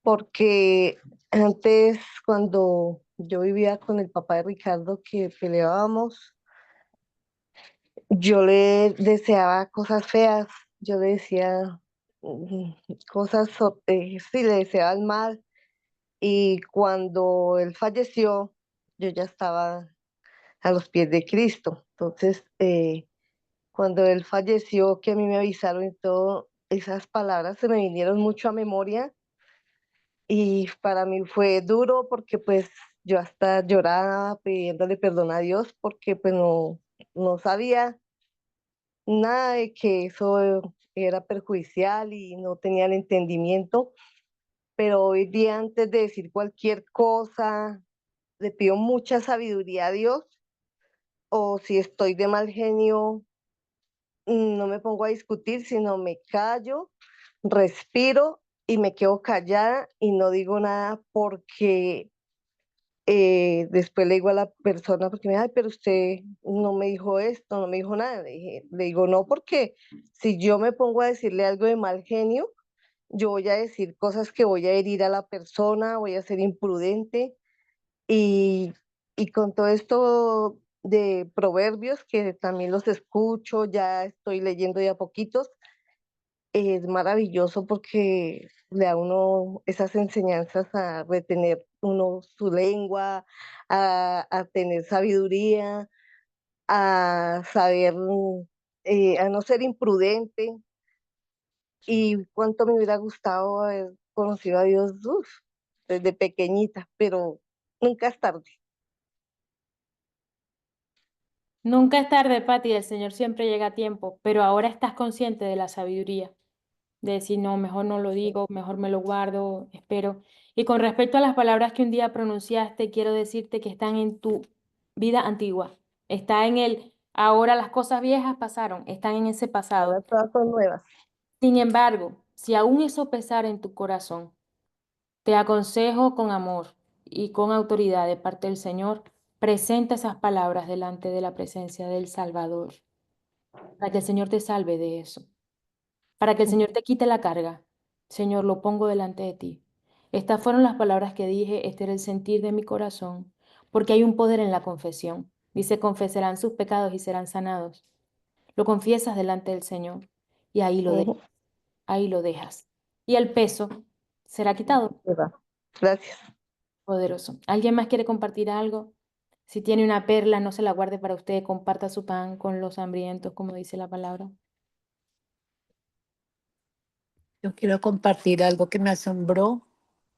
porque antes cuando yo vivía con el papá de Ricardo que peleábamos, yo le deseaba cosas feas, yo le decía mm, cosas, sí, le deseaba el mal. Y cuando él falleció, yo ya estaba a los pies de Cristo. Entonces, cuando él falleció, que a mí me avisaron y todo, esas palabras se me vinieron mucho a memoria y para mí fue duro porque pues yo hasta lloraba pidiéndole perdón a Dios porque pues no sabía nada de que eso era perjudicial y no tenía el entendimiento, pero hoy día antes de decir cualquier cosa, le pido mucha sabiduría a Dios, o si estoy de mal genio, no me pongo a discutir, sino me callo, respiro y me quedo callada y no digo nada porque después le digo a la persona, porque me dice, ay, pero usted no me dijo esto, no me dijo nada. Le digo, no, porque si yo me pongo a decirle algo de mal genio, yo voy a decir cosas que voy a herir a la persona, voy a ser imprudente. Y, y con todo esto de proverbios, que también los escucho, ya estoy leyendo de a poquitos, es maravilloso porque le da a uno esas enseñanzas a retener uno su lengua, a tener sabiduría, a saber, a no ser imprudente. Y cuánto me hubiera gustado haber conocido a Dios, uf, desde pequeñita, pero nunca es tarde.
Nunca es tarde, Pati, el Señor siempre llega a tiempo, pero ahora estás consciente de la sabiduría, de decir, no, mejor no lo digo, mejor me lo guardo, espero. Y con respecto a las palabras que un día pronunciaste, quiero decirte que están en tu vida antigua, está en el, ahora las cosas viejas pasaron, están en ese pasado.
Ahora todas son nuevas.
Sin embargo, si aún eso pesara en tu corazón, te aconsejo con amor y con autoridad de parte del Señor, presenta esas palabras delante de la presencia del Salvador, para que el Señor te salve de eso, para que el Señor te quite la carga. Señor, lo pongo delante de ti. Estas fueron las palabras que dije, este era el sentir de mi corazón, porque hay un poder en la confesión. Dice, confesarán sus pecados y serán sanados. Lo confiesas delante del Señor y
Ujú,
ahí lo dejas. Y el peso será quitado.
¿verdad? Gracias.
Poderoso. ¿Alguien más quiere compartir algo? Si tiene una perla, no se la guarde para usted, comparta su pan con los hambrientos, como dice la palabra.
Yo quiero compartir algo que me asombró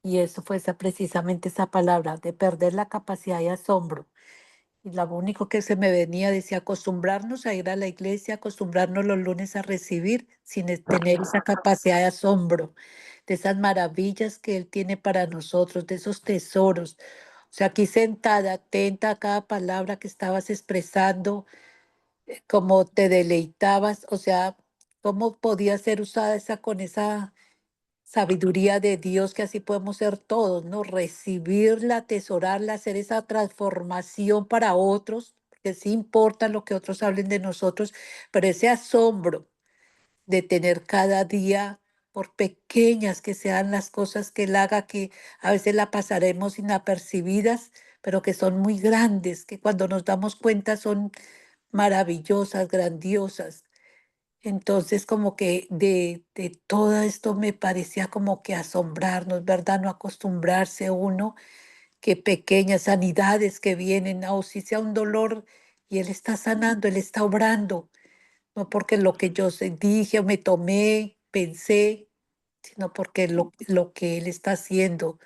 y eso fue precisamente esa palabra de perder la capacidad de asombro. Y lo único que se me venía decía acostumbrarnos a ir a la iglesia, acostumbrarnos los lunes a recibir sin tener esa capacidad de asombro, de esas maravillas que Él tiene para nosotros, de esos tesoros. O sea, aquí sentada, atenta a cada palabra que estabas expresando, cómo te deleitabas, o sea, cómo podía ser usada esa con esa sabiduría de Dios, que así podemos ser todos, ¿no? Recibirla, atesorarla, hacer esa transformación para otros, que sí importa lo que otros hablen de nosotros, pero ese asombro de tener cada día, por pequeñas que sean las cosas que Él haga, que a veces la pasaremos inapercibidas, pero que son muy grandes, que cuando nos damos cuenta son maravillosas, grandiosas. Entonces, como que de todo esto me parecía como que asombrarnos, ¿verdad? No acostumbrarse uno, que pequeñas sanidades que vienen, o si sea un dolor y Él está sanando, Él está obrando, no porque lo que yo dije o me tomé, pensé, sino porque lo que Él está haciendo.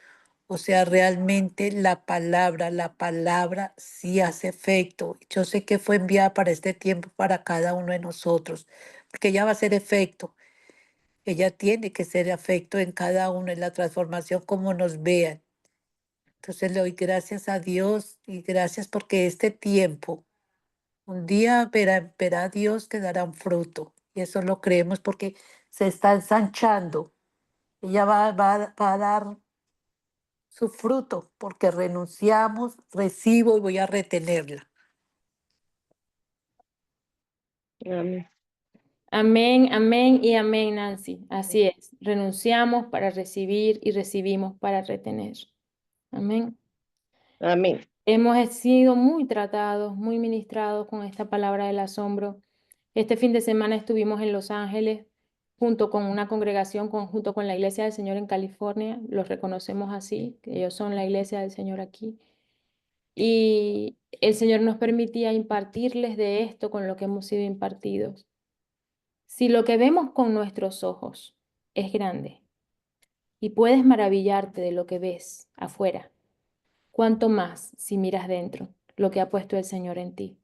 O sea, realmente la palabra sí hace efecto. Yo sé que fue enviada para este tiempo, para cada uno de nosotros, porque ella va a hacer efecto. Ella tiene que ser efecto en cada uno, en la transformación como nos vean. Entonces le doy gracias a Dios y gracias porque este tiempo, un día verá Dios que dará un fruto. Y eso lo creemos porque se está ensanchando. Ella va a dar su fruto, porque renunciamos, recibo y voy a retenerla.
Amén.
Amén, amén y amén, Nancy. Así es. Renunciamos para recibir y recibimos para retener. Amén.
Amén.
Hemos sido muy tratados, muy ministrados con esta palabra del asombro. Este fin de semana estuvimos en Los Ángeles junto con una congregación, junto con la Iglesia del Señor en California. Los reconocemos así, que ellos son la Iglesia del Señor aquí. Y el Señor nos permitía impartirles de esto con lo que hemos sido impartidos. Si lo que vemos con nuestros ojos es grande y puedes maravillarte de lo que ves afuera, cuánto más si miras dentro lo que ha puesto el Señor en ti.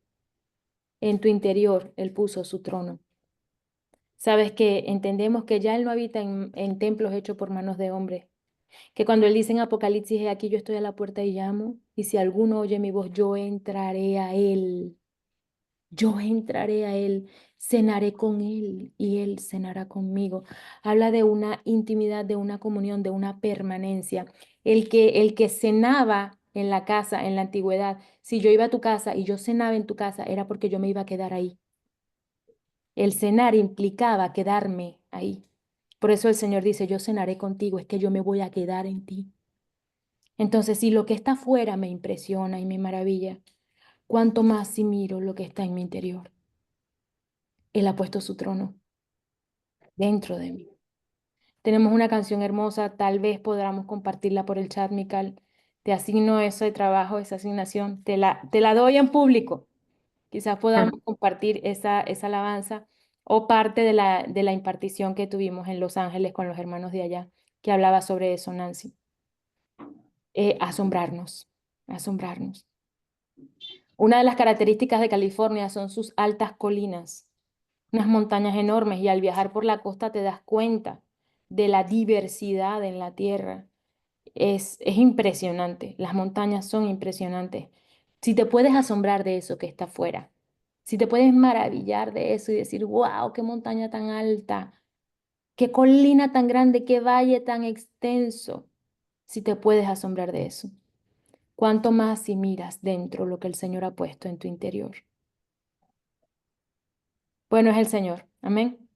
En tu interior Él puso su trono. Sabes que entendemos que ya Él no habita en templos hechos por manos de hombres, que cuando Él dice en Apocalipsis, "He aquí yo estoy a la puerta y llamo, y si alguno oye mi voz, yo entraré a Él. Yo entraré a Él, cenaré con Él y Él cenará conmigo". Habla de una intimidad, de una comunión, de una permanencia. El que cenaba en la casa, en la antigüedad, si yo iba a tu casa y yo cenaba en tu casa, era porque yo me iba a quedar ahí. El cenar implicaba quedarme ahí. Por eso el Señor dice, yo cenaré contigo, es que yo me voy a quedar en ti. Entonces, si lo que está afuera me impresiona y me maravilla, cuánto más si miro lo que está en mi interior. Él ha puesto su trono dentro de mí. Tenemos una canción hermosa, tal vez podamos compartirla por el chat, Mical. Te asigno eso de trabajo, esa asignación, te la doy en público. Quizás podamos compartir esa alabanza o parte de la impartición que tuvimos en Los Ángeles con los hermanos de allá, que hablaba sobre eso, Nancy. Asombrarnos, asombrarnos. Una de las características de California son sus altas colinas, unas montañas enormes, y al viajar por la costa te das cuenta de la diversidad en la tierra. Es impresionante, las montañas son impresionantes. Si te puedes asombrar de eso que está afuera, si te puedes maravillar de eso y decir, wow, qué montaña tan alta, qué colina tan grande, qué valle tan extenso, si te puedes asombrar de eso, cuánto más si miras dentro lo que el Señor ha puesto en tu interior. Bueno es el Señor, amén.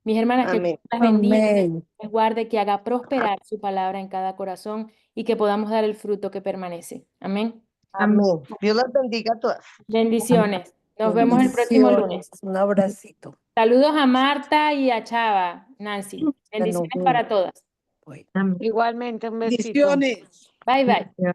Mis hermanas, que
Amén.
Dios las bendiga,
Amén.
les guarde, que haga prosperar su palabra en cada corazón y que podamos dar el fruto que permanece. Amén.
Amén. Dios las bendiga a todas.
Bendiciones. Nos vemos el próximo lunes.
Bendiciones, un abracito.
Saludos a Marta y a Chava, Nancy.
Bueno,
Bendiciones para todas.
bueno.
Amén.
Igualmente, un besito.
Bendiciones.
Bye, bye.